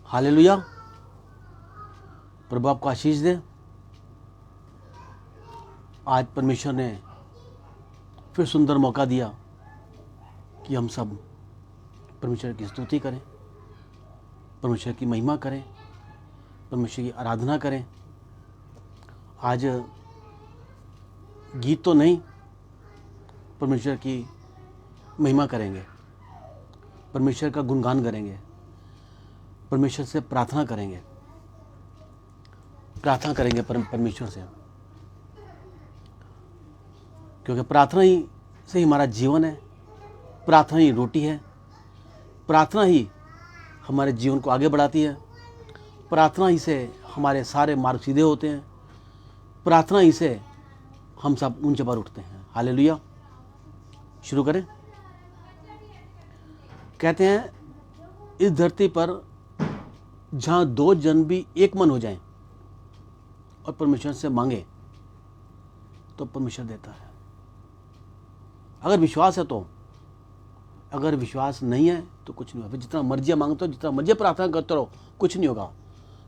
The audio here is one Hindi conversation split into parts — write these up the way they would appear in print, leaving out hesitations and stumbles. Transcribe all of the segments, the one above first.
हालेलुया। प्रभु आपको आशीष दे। आज परमेश्वर ने फिर सुंदर मौका दिया कि हम सब परमेश्वर की स्तुति करें, परमेश्वर की महिमा करें, परमेश्वर की आराधना करें। आज गीत तो नहीं, परमेश्वर की महिमा करेंगे, परमेश्वर का गुणगान करेंगे, परमेश्वर से प्रार्थना करेंगे परमेश्वर से, क्योंकि प्रार्थना ही से ही हमारा जीवन है, प्रार्थना ही रोटी है, प्रार्थना ही हमारे जीवन को आगे बढ़ाती है, प्रार्थना ही से हमारे सारे मार्ग सीधे होते हैं, प्रार्थना ही से हम सब ऊंचे पर उठते हैं। हालेलुया। शुरू करें। कहते हैं इस धरती पर जहां दो जन भी एक मन हो जाएं और परमेश्वर से मांगे तो परमेश्वर देता है। अगर विश्वास है तो, अगर विश्वास नहीं है तो कुछ नहीं होगा। जितना मर्जी मांगते हो, जितना मर्जी प्रार्थना करते रहो, कुछ नहीं होगा,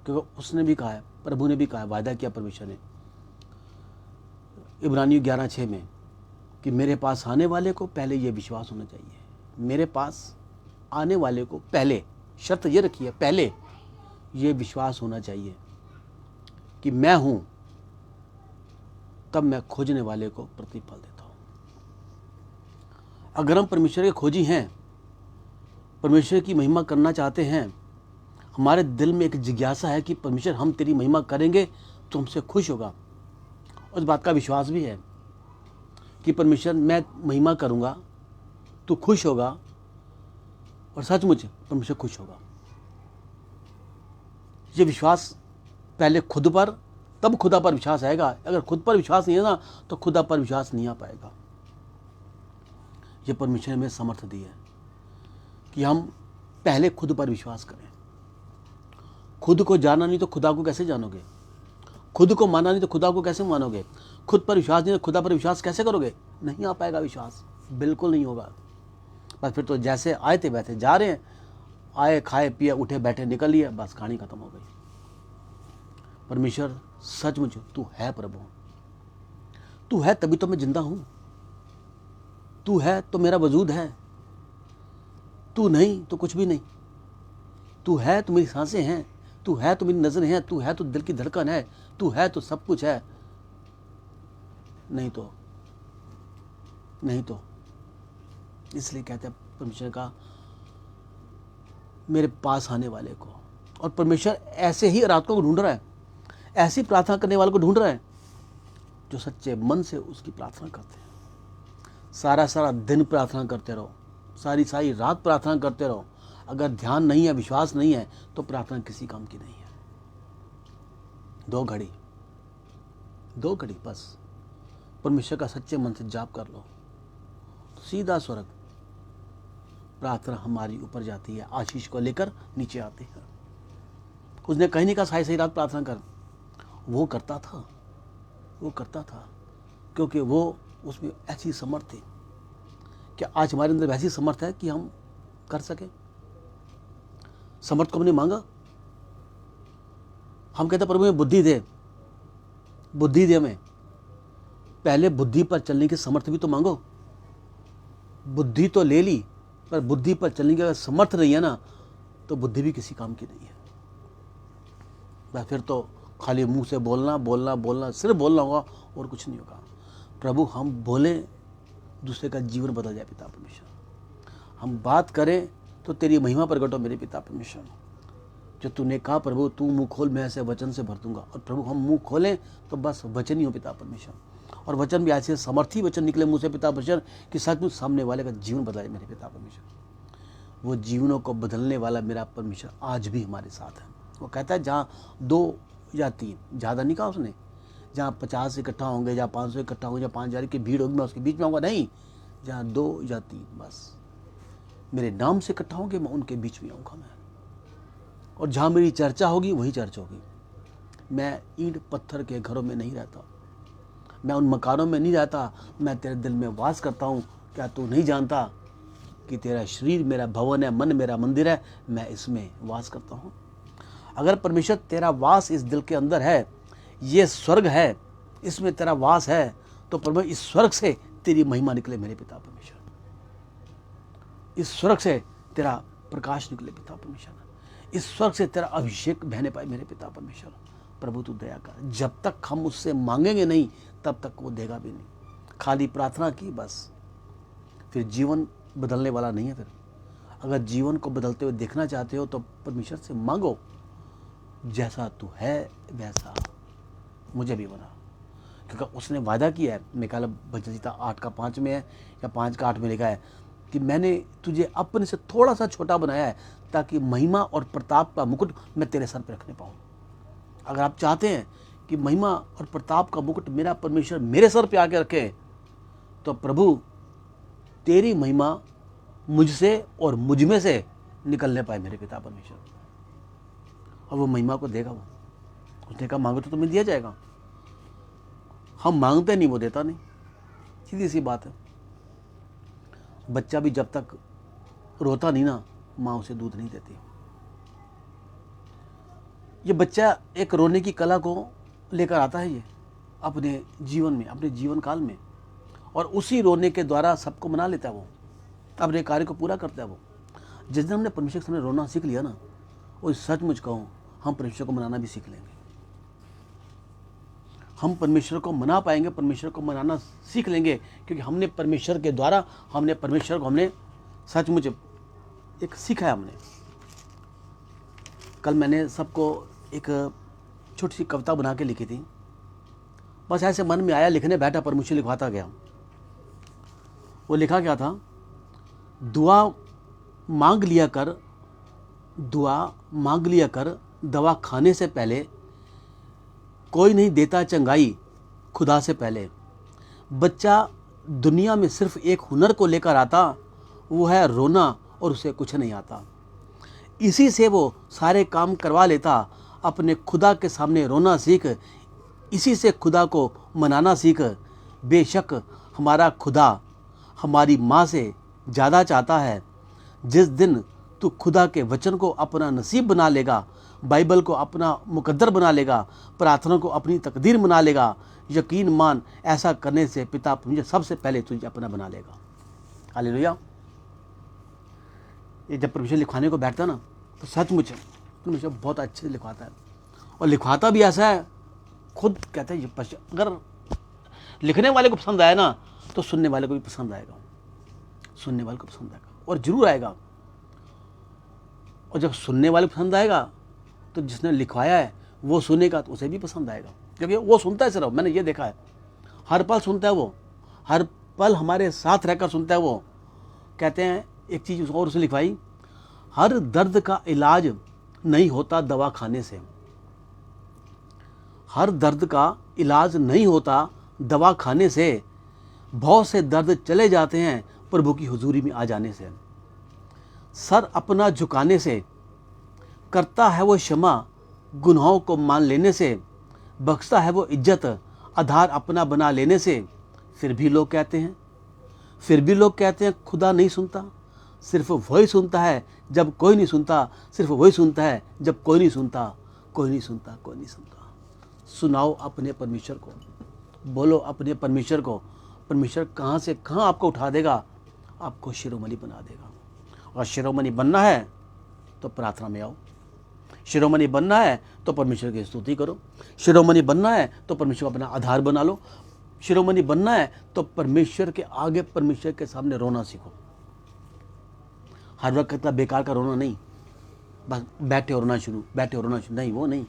क्योंकि उसने भी कहा है, प्रभु ने भी कहा है, वायदा किया परमेश्वर ने इब्रानियों 11:6 में कि मेरे पास आने वाले को पहले ये विश्वास होना चाहिए। मेरे पास आने वाले को पहले, शर्त ये रखी है, पहले ये विश्वास होना चाहिए कि मैं हूं, तब मैं खोजने वाले को प्रतिफल देता हूं। अगर हम परमेश्वर के खोजी हैं, परमेश्वर की महिमा करना चाहते हैं, हमारे दिल में एक जिज्ञासा है कि परमेश्वर हम तेरी महिमा करेंगे तो हमसे खुश होगा। उस बात का विश्वास भी है कि परमेश्वर मैं महिमा करूंगा तो खुश होगा, और सचमुच परमेश्वर खुश होगा। ये विश्वास पहले खुद पर, तब खुदा पर विश्वास आएगा। अगर खुद पर विश्वास नहीं है ना, तो खुदा पर विश्वास नहीं आ पाएगा। ये परमेश्वर ने हमें समर्थ दी है कि हम पहले खुद पर विश्वास करें। खुद को जाना नहीं तो खुदा को कैसे जानोगे? खुद को माना नहीं तो खुदा को कैसे मानोगे? खुद पर विश्वास नहीं तो खुदा पर विश्वास कैसे करोगे? नहीं आ पाएगा विश्वास, बिल्कुल नहीं होगा। बस फिर तो जैसे आए थे वैसे जा रहे हैं, आए खाए पिए उठे बैठे निकल लिए, बस कहानी खत्म हो गई। परमेश्वर सचमुच तू है प्रभु, तू है तभी तो मैं जिंदा हूं, तू है तो मेरा वजूद है, तू नहीं तो कुछ भी नहीं, तू है तो मेरी सांसें हैं, तू है तो मेरी नजरें हैं, तू है तो दिल की धड़कन है, तू है तो सब कुछ है। नहीं तो इसलिए कहते हैं परमेश्वर का मेरे पास आने वाले को, और परमेश्वर ऐसे ही आराधकों को ढूंढ रहा है, ऐसी प्रार्थना करने वालों को ढूंढ रहा है जो सच्चे मन से उसकी प्रार्थना करते हैं। सारा दिन प्रार्थना करते रहो, सारी रात प्रार्थना करते रहो। अगर ध्यान नहीं है, विश्वास नहीं है, तो प्रार्थना किसी काम की नहीं है। 2 घड़ी बस परमेश्वर का सच्चे मन से जाप कर लो, सीधा स्वर्ग प्रार्थना हमारी ऊपर जाती है, आशीष को लेकर नीचे आती है। उसने कहीं नहीं कहा सही रात प्रार्थना कर, वो करता था क्योंकि वो उसमें ऐसी समर्थ थी। क्या आज हमारे अंदर वैसी समर्थ है कि हम कर सके? समर्थ को हमने मांगा, हम कहते प्रभु में बुद्धि दे हमें। पहले बुद्धि पर चलने की समर्थ भी तो मांगो। बुद्धि तो ले ली, पर बुद्धि पर चलने की अगर समर्थ नहीं है ना, तो बुद्धि भी किसी काम की नहीं है। बस फिर तो खाली मुंह से बोलना, सिर्फ बोलना होगा और कुछ नहीं होगा। प्रभु हम बोले, दूसरे का जीवन बदल जाए पिता परमेश्वर। हम बात करें तो तेरी महिमा प्रकट हो मेरे पिता परमेश्वर। जो तूने कहा प्रभु, तू मुंह खोल मैं ऐसे वचन से भर दूंगा। और प्रभु हम मुंह खोलें तो बस वचन ही हो पिता परमेश्वर, और वचन भी ऐसे समर्थी वचन निकले मुंह से पिता परमेश्वर कि सचमुच सामने वाले का जीवन बदलाए मेरे पिता परमेश्वर। वो जीवनों को बदलने वाला मेरा परमेश्वर आज भी हमारे साथ है। वो कहता है जहाँ 2 या 3, ज़्यादा नहीं कहा उसने, जहाँ 50 इकट्ठा होंगे, जहाँ 500 इकट्ठा होंगे, जहाँ 5000 की भीड़ होगी, मैं उसके बीच में आऊँगा। नहीं, जहाँ 2 या 3 बस मेरे नाम से इकट्ठा होंगे, मैं उनके बीच में आऊँगा मैं। और जहाँ मेरी चर्चा होगी वही चर्चा होगी। मैं ईंट पत्थर के घरों में नहीं रहता, मैं उन मकानों में नहीं रहता, मैं तेरे दिल में वास करता हूँ। क्या तू नहीं जानता कि तेरा शरीर मेरा भवन है, मन मेरा मंदिर है, मैं इसमें वास करता हूँ। अगर परमेश्वर तेरा वास इस दिल के अंदर है, ये स्वर्ग है, इसमें तेरा वास है, तो प्रभु इस स्वर्ग से तेरी महिमा निकले मेरे पिता परमेश्वर, इस स्वर्ग से तेरा प्रकाश निकले पिता परमेश्वर, इस स्वर्ग से तेरा अभिषेक बहने पाए मेरे पिता परमेश्वर। प्रभु तू दया कर। जब तक हम उससे मांगेंगे नहीं तब तक वो देगा भी नहीं। खाली प्रार्थना की बस, फिर जीवन बदलने वाला नहीं है। फिर अगर जीवन को बदलते हुए देखना चाहते हो तो परमेश्वर से मांगो, जैसा तू है वैसा मुझे भी बना, क्योंकि उसने वादा किया है। मिकाएल भजन संहिता 8:5 में है या 5:8 में लिखा है कि मैंने तुझे अपने से थोड़ा सा छोटा बनाया है ताकि महिमा और प्रताप का मुकुट मैं तेरे सर पर रखने पाऊँ। अगर आप चाहते हैं कि महिमा और प्रताप का मुकुट मेरा परमेश्वर मेरे सर पे आके रखे, तो प्रभु तेरी महिमा मुझसे और मुझ में से निकलने पाए मेरे पिता परमेश्वर, और वो महिमा को देगा। वो उसने कहा मांगो तो तुम्हें दिया जाएगा। हम मांगते नहीं, वो देता नहीं, सीधी सी बात है। बच्चा भी जब तक रोता नहीं ना, माँ उसे दूध नहीं देती। ये बच्चा एक रोने की कला को लेकर आता है ये अपने जीवन में, अपने जीवन काल में, और उसी रोने के द्वारा सबको मना लेता है। वो अपने कार्य को पूरा करता है। वो जिस दिन हमने परमेश्वर के सामने रोना सीख लिया ना, वो सचमुच कहूँ हम परमेश्वर को मनाना भी सीख लेंगे। हम परमेश्वर को मना पाएंगे, परमेश्वर को मनाना सीख लेंगे, क्योंकि हमने परमेश्वर के द्वारा हमने परमेश्वर को हमने सचमुच एक सीखा है। हमने कल मैंने सबको एक छोटी सी कविता बना के लिखी थी, बस ऐसे मन में आया, लिखने बैठा, पर मुझे लिखवाता गया। वो लिखा क्या था, दुआ मांग लिया कर, दुआ मांग लिया कर, दवा खाने से पहले, कोई नहीं देता चंगाई खुदा से पहले। बच्चा दुनिया में सिर्फ एक हुनर को लेकर आता, वो है रोना, और उसे कुछ नहीं आता। इसी से वो सारे काम करवा लेता, अपने खुदा के सामने रोना सीख, इसी से खुदा को मनाना सीख। बेशक हमारा खुदा हमारी माँ से ज़्यादा चाहता है। जिस दिन तू खुदा के वचन को अपना नसीब बना लेगा, बाइबल को अपना मुकद्दर बना लेगा, प्रार्थना को अपनी तकदीर बना लेगा, यकीन मान ऐसा करने से पिता मुझे सबसे पहले तुझे अपना बना लेगा। हालेलुया। ये जब परमेश्वर लिखवाने को बैठता ना, तो सचमुच परमेश्वर बहुत अच्छे से लिखवाता है, और लिखवाता भी ऐसा है, खुद कहता है अगर लिखने वाले को पसंद आया ना, तो सुनने वाले को भी पसंद आएगा, सुनने वाले को पसंद आएगा, और जरूर आएगा। और जब सुनने वाले पसंद आएगा तो जिसने लिखवाया है वो सुनेगा तो उसे भी पसंद आएगा, क्योंकि वो सुनता है। सिर्फ मैंने ये देखा है, हर पल सुनता है वो, हर पल हमारे साथ रहकर सुनता है वो। कहते हैं एक चीज़ और उसे लिखवाई, हर दर्द का इलाज नहीं होता दवा खाने से, हर दर्द का इलाज नहीं होता दवा खाने से, बहुत से दर्द चले जाते हैं प्रभु की हुजूरी में आ जाने से। सर अपना झुकाने से करता है वो क्षमा, गुनाहों को मान लेने से बख्शता है वो इज्जत, आधार अपना बना लेने से। फिर भी लोग कहते हैं खुदा नहीं सुनता, सिर्फ वही सुनता है जब कोई नहीं सुनता, सिर्फ वही सुनता है जब कोई नहीं सुनता, कोई नहीं सुनता, कोई नहीं सुनता। सुनाओ अपने परमेश्वर को, बोलो अपने परमेश्वर को। परमेश्वर कहाँ से कहाँ आपको उठा देगा, आपको शिरोमणि बना देगा। और शिरोमणि बनना है तो प्रार्थना में आओ, शिरोमणि बनना है तो परमेश्वर की स्तुति करो, शिरोमणि बनना है तो परमेश्वर को अपना आधार बना लो, शिरोमणि बनना है तो परमेश्वर के आगे, परमेश्वर के सामने रोना सीखो। हर वक्त इतना बेकार का रोना नहीं, बस बैठे और रोना शुरू, बैठे और रोना शुरू, नहीं, वो नहीं।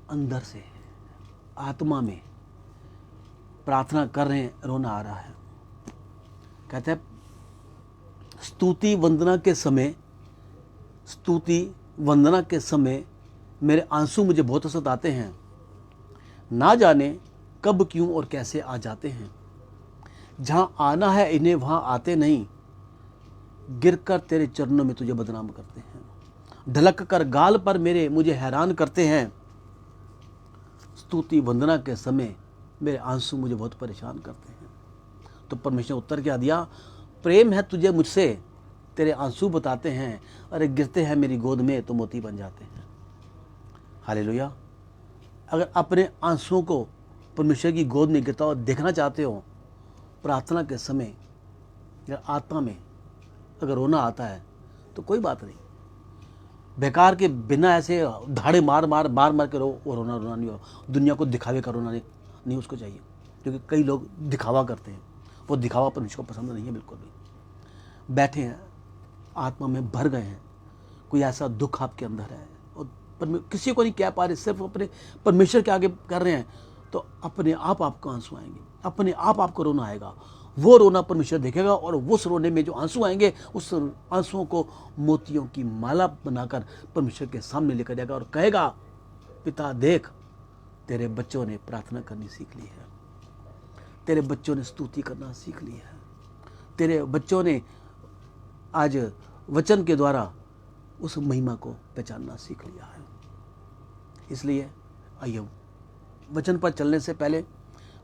अंदर से आत्मा में प्रार्थना कर रहे हैं, रोना आ रहा है। कहते हैं स्तुति वंदना के समय मेरे आंसू मुझे बहुत हंसत आते हैं, ना जाने कब क्यों और कैसे आ जाते हैं। जहाँ आना है इन्हें वहाँ आते नहीं, गिरकर तेरे चरणों में तुझे बदनाम करते हैं। ढलक कर गाल पर मेरे मुझे हैरान करते हैं। स्तुति वंदना के समय मेरे आंसू मुझे बहुत परेशान करते हैं। तो परमेश्वर ने उत्तर क्या दिया, प्रेम है तुझे मुझसे तेरे आंसू बताते हैं, अरे गिरते हैं मेरी गोद में तो मोती बन जाते हैं। हालेलुया। अगर अपने आंसुओं को परमेश्वर की गोद में गिरता हुआ देखना चाहते हो, प्रार्थना के समय या आत्मा में अगर रोना आता है तो कोई बात नहीं, बेकार के बिना ऐसे धाड़े मार मार के वो रोना नहीं हो। दुनिया को दिखावे का रोना नहीं उसको चाहिए, क्योंकि कई लोग दिखावा करते हैं, वो दिखावा परमेश्वर को पसंद नहीं है बिल्कुल भी। बैठे हैं, आत्मा में भर गए हैं, कोई ऐसा दुख आपके अंदर है और किसी को नहीं कह पा रहे, सिर्फ अपने परमेश्वर के आगे कर रहे हैं, तो अपने आप आपको आंसू आएंगे, अपने आप आपको रोना आएगा। वो रोना परमेश्वर देखेगा और उस रोने में जो आंसू आएंगे, उस आंसुओं को मोतियों की माला बनाकर परमेश्वर के सामने लेकर जाएगा और कहेगा, पिता देख, तेरे बच्चों ने प्रार्थना करनी सीख ली है, तेरे बच्चों ने स्तुति करना सीख ली है, तेरे बच्चों ने आज वचन के द्वारा उस महिमा को पहचानना सीख लिया है। इसलिए आइए वचन पर चलने से पहले,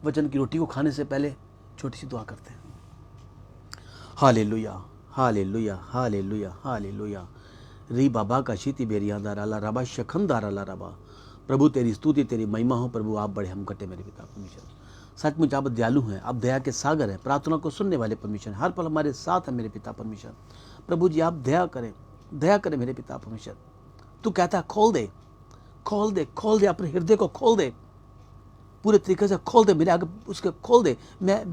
वचन की रोटी को खाने से पहले छोटी सी दुआ करते हैं। Hallelujah, hallelujah, hallelujah, hallelujah. री बाबा का शीति बेरिया दाराला रबा शखन दाराला रबा। प्रभु तेरी स्तुति, तेरी महिमा हो। प्रभु आप बड़े हम कटे मेरे पिता परमेश्वर। सचमुच आप दयालु हैं, आप दया के सागर हैं, प्रार्थना को सुनने वाले परमेश्वर, हर पल हमारे साथ है मेरे पिता परमेश्वर। प्रभु जी आप दया करें मेरे पिता परमेश्वर। तू कहता है खोल दे, खोल दे, खोल दे, अपने हृदय को खोल दे, पूरे तरीके से खोल दे, मेरे आगे उसके खोल दे। मैं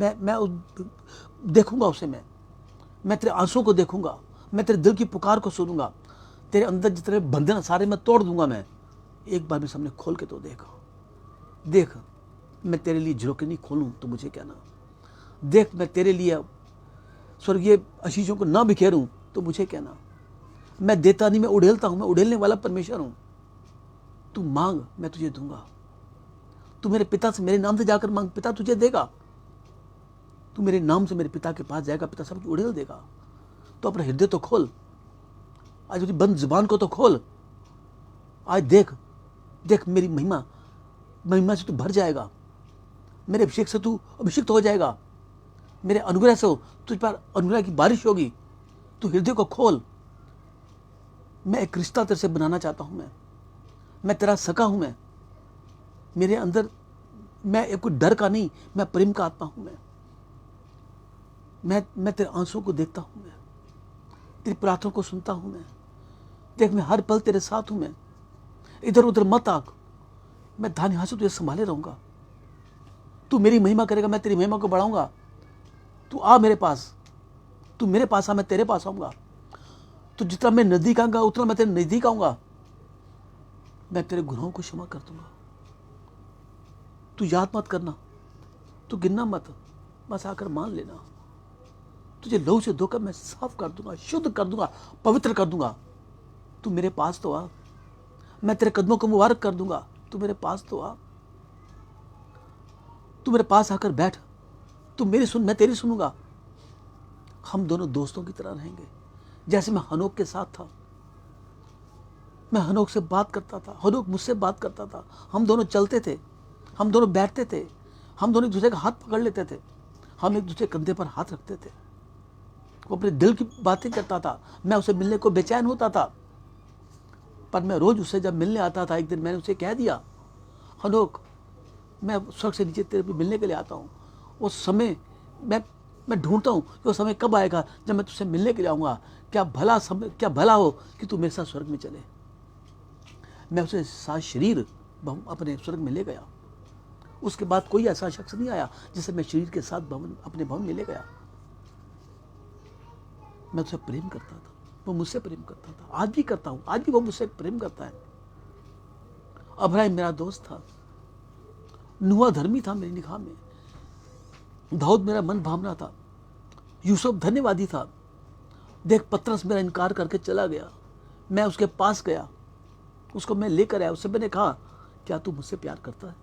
देखूंगा उसे, मैं तेरे आंसुओं को देखूंगा, मैं तेरे दिल की पुकार को सुनूंगा, तेरे अंदर जितने बंधन सारे मैं तोड़ दूंगा। मैं एक बार भी सामने खोल के तो देख, मैं तेरे लिए झरोके नहीं खोलूं तो मुझे कहना। देख, मैं तेरे लिए स्वर्गीय आशीषों को ना बिखेरूं तो मुझे कहना। मैं देता नहीं, मैं उड़ेलता हूं, मैं उड़ेलने वाला परमेश्वर हूं। तू मांग, मैं तुझे दूंगा। तू मेरे पिता से, मेरे नाम से जाकर मांग, पिता तुझे देगा। तू मेरे नाम से मेरे पिता के पास जाएगा, पिता सब उड़ेल देगा। तो अपना हृदय तो खोल, आज मेरी बंद जुबान को तो खोल। आज देख मेरी महिमा से तू भर जाएगा, मेरे अभिषेक से तू अभिषिक्त हो जाएगा, मेरे अनुग्रह से तुझ पर अनुग्रह की बारिश होगी। तू हृदय को खोल। मैं एक रिश्ता तेरे से बनाना चाहता हूं। मैं तेरा सका हूं। मेरे अंदर मैं एक कोई डर का नहीं, मैं प्रेम का आत्मा हूं। मैं तेरे आंसुओं को देखता हूं, मैं तेरी प्रार्थना को सुनता हूं। देख, मैं हर पल तेरे साथ हूं। मैं इधर उधर मत आक, मैं दाहिने हाथ से तुझे संभाले रहूंगा। तू मेरी महिमा करेगा, मैं तेरी महिमा को बढ़ाऊंगा। तू आ मेरे पास, तू मेरे पास आ, मैं तेरे पास आऊंगा। तू जितना मैं नजदीक आऊंगा उतना मैं तेरे नजदीक आऊंगा। मैं तेरे गुनाहों को क्षमा कर दूंगा। तू याद मत करना, तू गिनना मत, बस आकर मान लेना। तुझे लहू से धोकर मैं साफ कर दूंगा, शुद्ध कर दूंगा, पवित्र कर दूंगा। तू मेरे पास तो आ, मैं तेरे कदमों को मुबारक कर दूंगा। तू मेरे पास तो आ, तू मेरे पास आकर बैठ। तू मेरी सुन, मैं तेरी सुनूंगा। हम दोनों दोस्तों की तरह रहेंगे, जैसे मैं हनोक के साथ था। मैं हनोक से बात करता था, हनोक मुझसे बात करता था। हम दोनों चलते थे, हम दोनों बैठते थे, हम दोनों एक दूसरे का हाथ पकड़ लेते थे, हम एक दूसरे कंधे पर हाथ रखते थे। वो अपने दिल की बातें करता था, मैं उसे मिलने को बेचैन होता था। पर मैं रोज उससे जब मिलने आता था, एक दिन मैंने उसे कह दिया, हनोक मैं स्वर्ग से नीचे तेरे पे मिलने के लिए आता हूँ। वो समय मैं ढूंढता हूँ कि वो समय कब आएगा जब मैं तुझसे मिलने के लिए आऊँगा। क्या भला हो कि तू मेरे साथ स्वर्ग में चले। मैं उसे साथ शरीर अपने स्वर्ग में ले गया। उसके बाद कोई ऐसा शख्स नहीं आया जिसे मैं शरीर के साथ अपने भवन में ले गया। मैं उसे प्रेम करता था, वो मुझसे प्रेम करता था, आज भी करता हूं, आज भी वो मुझसे प्रेम करता है। अब्राहिम मेरा दोस्त था, नूह धर्मी था मेरी निगाह में, दाऊद मेरा मन भावना था, यूसुफ धन्यवादी था। देख, पतरस मेरा इनकार करके चला गया, मैं उसके पास गया, उसको मैं लेकर आया। उससे मैंने कहा, क्या तू मुझसे प्यार करता है?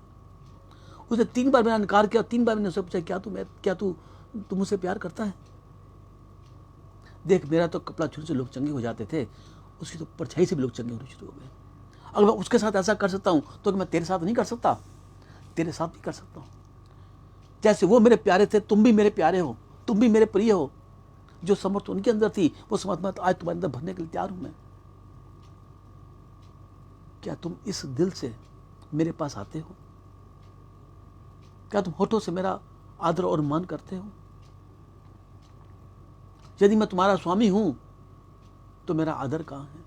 उसने 3 बार मेरा इनकार किया, 3 बार मैंने उससे पूछा, क्या तू मुझसे प्यार करता है? देख, मेरा तो कपड़ा छूने से लोग चंगे हो जाते थे, उसकी तो परछाई से भी लोग चंगे होने शुरू हो गए। अगर मैं उसके साथ ऐसा कर सकता हूं तो मैं तेरे साथ नहीं कर सकता? तेरे साथ भी कर सकता हूं। जैसे वो मेरे प्यारे थे, तुम भी मेरे प्यारे हो, तुम भी मेरे प्रिय हो। जो समर्थ उनके अंदर थी वो समर्थ मैं आज तुम्हारे अंदर भरने के लिए तैयार हूं मैं। क्या तुम इस दिल से मेरे पास आते हो? क्या तुम होठों से मेरा आदर और मान करते हो? यदि मैं तुम्हारा स्वामी हूं तो मेरा आदर कहां है?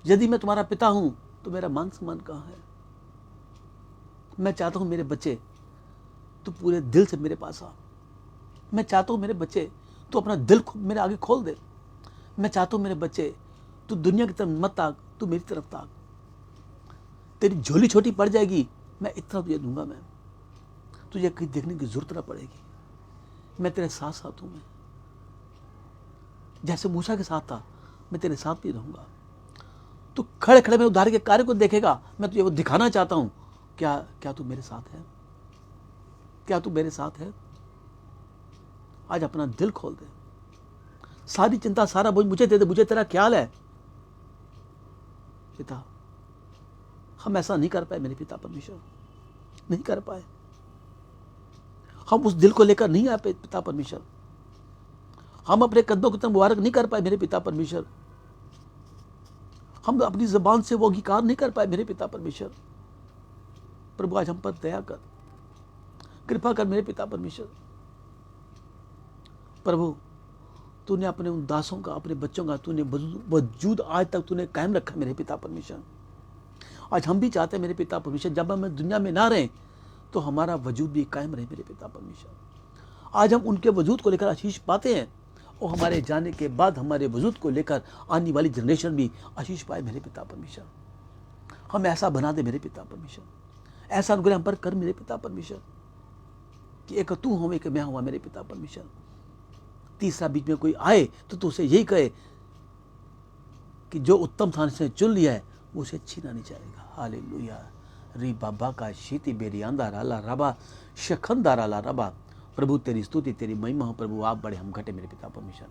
यदि मैं तुम्हारा पिता हूं तो मेरा मान सम्मान कहां है? मैं चाहता हूं मेरे बच्चे तू पूरे दिल से मेरे पास आ। मैं चाहता हूं मेरे बच्चे तू अपना दिल मेरे आगे खोल दे। मैं चाहता हूं मेरे बच्चे तू दुनिया की तरफ मत ताक, तू मेरी तरफ ताक। तेरी झोली छोटी पड़ जाएगी, मैं इतना तुझे दूंगा। मैं तुझे कहीं देखने की जरूरत ना पड़ेगी। मैं तेरे साथ साथ हूं। मैं जैसे मूसा के साथ था मैं तेरे साथ भी रहूंगा। तू खड़े खड़े में उद्धार के कार्य को देखेगा। मैं तुझे वो दिखाना चाहता हूं। क्या तू मेरे साथ है? क्या तू मेरे साथ है? आज अपना दिल खोल दे। सारी चिंता सारा बोझ मुझे दे दे। मुझे तेरा ख्याल है पिता। हम ऐसा नहीं कर पाए मेरे पिता परमेश्वर, नहीं कर पाए। हम उस दिल को लेकर नहीं आ पाए पिता परमेश्वर। हम अपने कदमों की तरफ मुबारक नहीं कर पाए मेरे पिता परमेश्वर। हम अपनी जुबान से वो अंगीकार नहीं कर पाए मेरे पिता परमेश्वर। प्रभु आज हम पर दया कर, कृपा कर मेरे पिता परमेश्वर। प्रभु तूने अपने उन दासों का, अपने बच्चों का तूने वजूद आज तक तूने कायम रखा मेरे पिता परमेश्वर। आज हम भी चाहते हैं मेरे पिता परमेश्वर जब हम दुनिया में ना रहें तो हमारा वजूद भी कायम रहे मेरे पिता परमेश्वर। आज हम उनके वजूद को लेकर आशीष पाते हैं और हमारे जाने के बाद हमारे वजूद को लेकर आने वाली जनरेशन भी आशीष पाए मेरे पिता परमेश्वर। हम ऐसा बना दे मेरे पिता परमेश्वर। ऐसा अनुग्रह हम पर कर मेरे पिता परमेश्वर कि एक तू हो, एक मैं हुआ मेरे पिता परमेश्वर। तीसरा बीच में कोई आए तो तू उसे यही कहे कि जो उत्तम स्थान से चुन लिया है वो उसे छीना नहीं जाएगा। हालेलुया। री बाबा का शीति बेरियांदा राला रबा शखंदा ला रबा। प्रभु तेरी स्तुति तेरी महिमा हो। प्रभु आप बड़े हम घटे मेरे पिता परमेश्वर।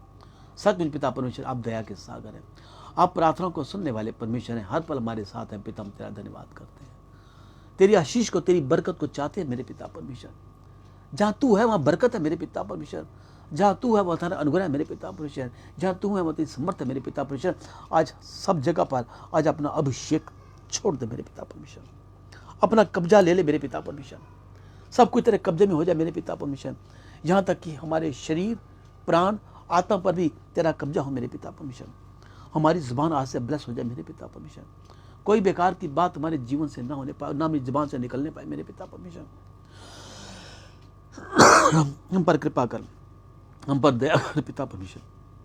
सच में पिता परमेश्वर आप दया के सागर हैं। आप प्रार्थनाओं को सुनने वाले परमेश्वर हैं। हर पल हमारे साथ हैं पिता। हम तेरा धन्यवाद करते हैं। तेरी आशीष को, तेरी बरकत को चाहते हैं मेरे पिता परमेश्वर। जहाँ तू है वहाँ बरकत है मेरे पिता परमेश्वर। जहाँ तू है वहाँ तेरा अनुग्रह है मेरे पिता परमेश्वर। जहाँ तू है वहाँ तेरी समर्थ है मेरे पिता परमेश्वर। आज सब जगह पर आज अपना अभिषेक छोड़ दे मेरे पिता परमेश्वर। अपना कब्जा ले ले मेरे पिता परमेश्वर। सब कुछ तेरे कब्जे में हो जाए मेरे पिता परमेश्वर। यहाँ तक कि हमारे शरीर, प्राण, आत्मा पर भी तेरा कब्जा हो मेरे पिता परमेश्वर। हमारी जुबान आज से ब्लेस हो जाए मेरे पिता परमेश्वर। कोई बेकार की बात हमारे जीवन से ना होने पाए, ना मेरी जुबान से निकलने पाए मेरे पिता परमेश्वर। हम पर कृपा कर, हम पर दया कर पिता परमेश्वर,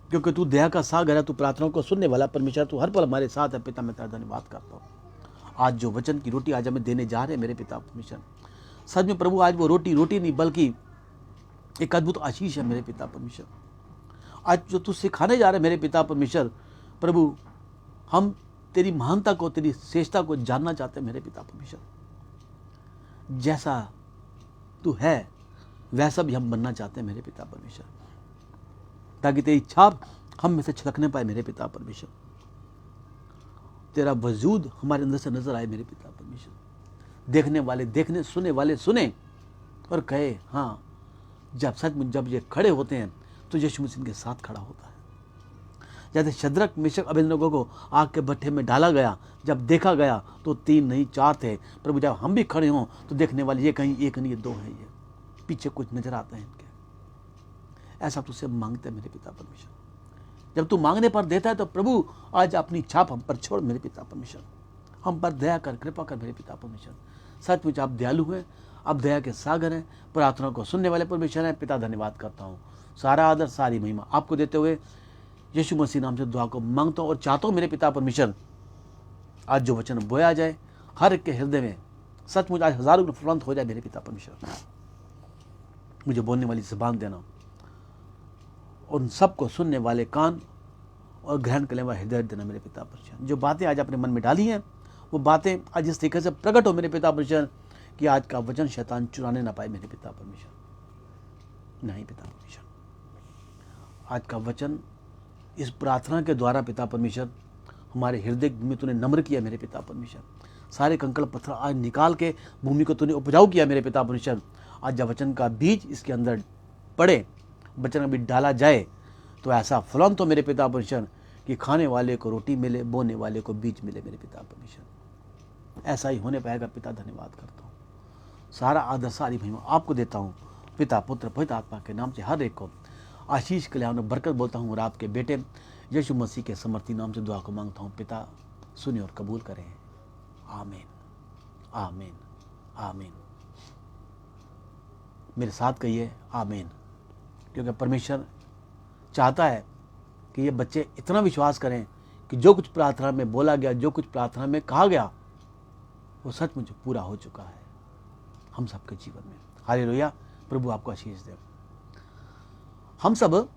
क्योंकि तू दया का सागर है। तू प्रार्थनाओं को सुनने वाला परमेश्वर। तू हर पल हमारे साथ है पिता। मैं तेरा धन्यवाद करता हूँ। आज जो वचन की रोटी आज हमें देने जा रहे हैं मेरे पिता परमेश्वर, सच में प्रभु आज वो रोटी नहीं बल्कि एक अद्भुत आशीष है मेरे पिता परमेश्वर। आज जो तू सिखाने जा रहे हैं मेरे पिता परमेश्वर, प्रभु हम तेरी महानता को, तेरी श्रेष्ठता को जानना चाहते हैं मेरे पिता परमेश्वर। जैसा तू है वैसा भी हम बनना चाहते हैं मेरे पिता परमेश्वर, ताकि तेरी छाप हम में से छलकने पाए मेरे पिता परमेश्वर। तेरा वजूद हमारे अंदर से नजर आए मेरे पिता परमेश्वर। देखने वाले देखने, सुने वाले सुने और कहे हाँ, जब सच में जब ये खड़े होते हैं तो यीशु मसीह के साथ खड़ा होता है। जैसे शद्रक, मेशक, अबेदनगो को आग के भट्ठे में डाला गया, जब देखा गया तो 3 नहीं 4 थे। प्रभु जब हम भी खड़े हों तो देखने वाले ये कहीं एक नहीं, ये 2 हैं, ये पीछे कुछ नजर आता है इनके। ऐसा तुझसे मांगते हैं मेरे पिता परमेश्वर। जब तू मांगने पर देता है तो प्रभु आज अपनी छाप हम पर छोड़ मेरे पिता परमेश्वर। हम पर दया कर, कृपा कर मेरे पिता परमेश्वर। सचमुच आप दयालु हैं, आप दया के सागर हैं, प्रार्थना को सुनने वाले परमेश्वर हैं। पिता धन्यवाद करता हूँ। सारा आदर सारी महिमा आपको देते हुए यीशु मसीह नाम से दुआ को मांगता हूँ और चाहता हूँ मेरे पिता परमेश्वर, आज जो वचन बोया जाए हर एक के हृदय में सचमुच आज हजारों गुना फुलंत हो जाए मेरे पिता परमेश्वर। मुझे बोलने वाली जुबान देना और उन सबको सुनने वाले कान और ग्रहण करने वाला हृदय देना मेरे पिता परमेश्वर। जो बातें आज अपने मन में डाली हैं वो बातें आज इस तरीके से प्रकट हो मेरे पिता परमेश्वर कि आज का वचन शैतान चुराने ना पाए मेरे पिता परमेश्वर। नहीं पिता परमेश्वर, आज का वचन इस प्रार्थना के द्वारा पिता परमेश्वर हमारे हृदय में तूने नम्र किया मेरे पिता परमेश्वर। सारे कंकड़ पत्थर आज निकाल के भूमि को तूने उपजाऊ किया मेरे पिता परमेश्वर। आज जब वचन का बीज इसके अंदर पड़े, वचन का बीज डाला जाए तो ऐसा फलन तो मेरे पिता परमेश्वर कि खाने वाले को रोटी मिले, बोने वाले को बीज मिले मेरे पिता परमेश्वर। ऐसा ही होने पाएगा पिता, धन्यवाद करता हूँ। सारा आदर सारी महिमा आपको देता हूँ पिता, पुत्र, पवित्र आत्मा के नाम से हर एक को आशीष, कल्याण और बरकत बोलता हूँ। और आपके बेटे यीशु मसीह के समर्थी नाम से दुआ को मांगता हूँ। पिता सुनिए और कबूल करें। आमीन, आमीन, आमीन। मेरे साथ कहिए आमीन, क्योंकि परमेश्वर चाहता है कि ये बच्चे इतना विश्वास करें कि जो कुछ प्रार्थना में बोला गया, जो कुछ प्रार्थना में कहा गया, वो सचमुच पूरा हो चुका है हम सबके जीवन में। हालेलुया, प्रभु आपको आशीष दे। हम सब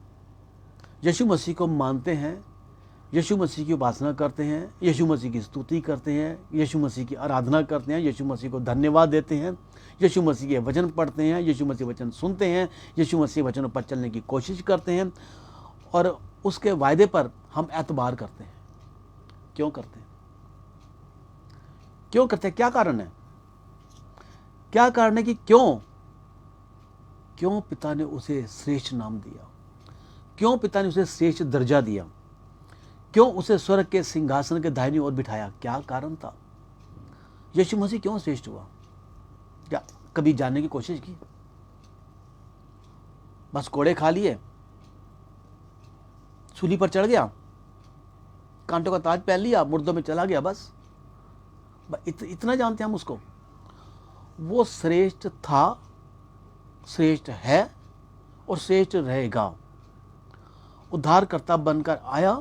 यीशु मसीह को मानते हैं, यीशु मसीह की उपासना करते हैं, यीशु मसीह की स्तुति करते हैं, यीशु मसीह की आराधना करते हैं, यीशु मसीह को धन्यवाद देते हैं, यीशु मसीह के वचन पढ़ते हैं, यीशु मसीह वचन सुनते हैं, यीशु मसीह वचनों पर चलने की कोशिश करते हैं और उसके वायदे पर हम एतबार करते हैं। क्यों करते हैं? क्यों करते हैं? क्या कारण है? क्या कारण है कि क्यों पिता ने उसे श्रेष्ठ नाम दिया? क्यों पिता ने उसे श्रेष्ठ दर्जा दिया? क्यों उसे स्वर्ग के सिंहासन के दाहिनी ओर बिठाया? क्या कारण था? यीशु मसीह क्यों श्रेष्ठ हुआ? क्या कभी जानने की कोशिश की? बस कोड़े खा लिए, सूली पर चढ़ गया, कांटों का ताज पहन लिया, मुर्दों में चला गया, बस इतना जानते हैं हम उसको। वो श्रेष्ठ था, श्रेष्ठ है और श्रेष्ठ रहेगा। उद्धारकर्ता बनकर आया,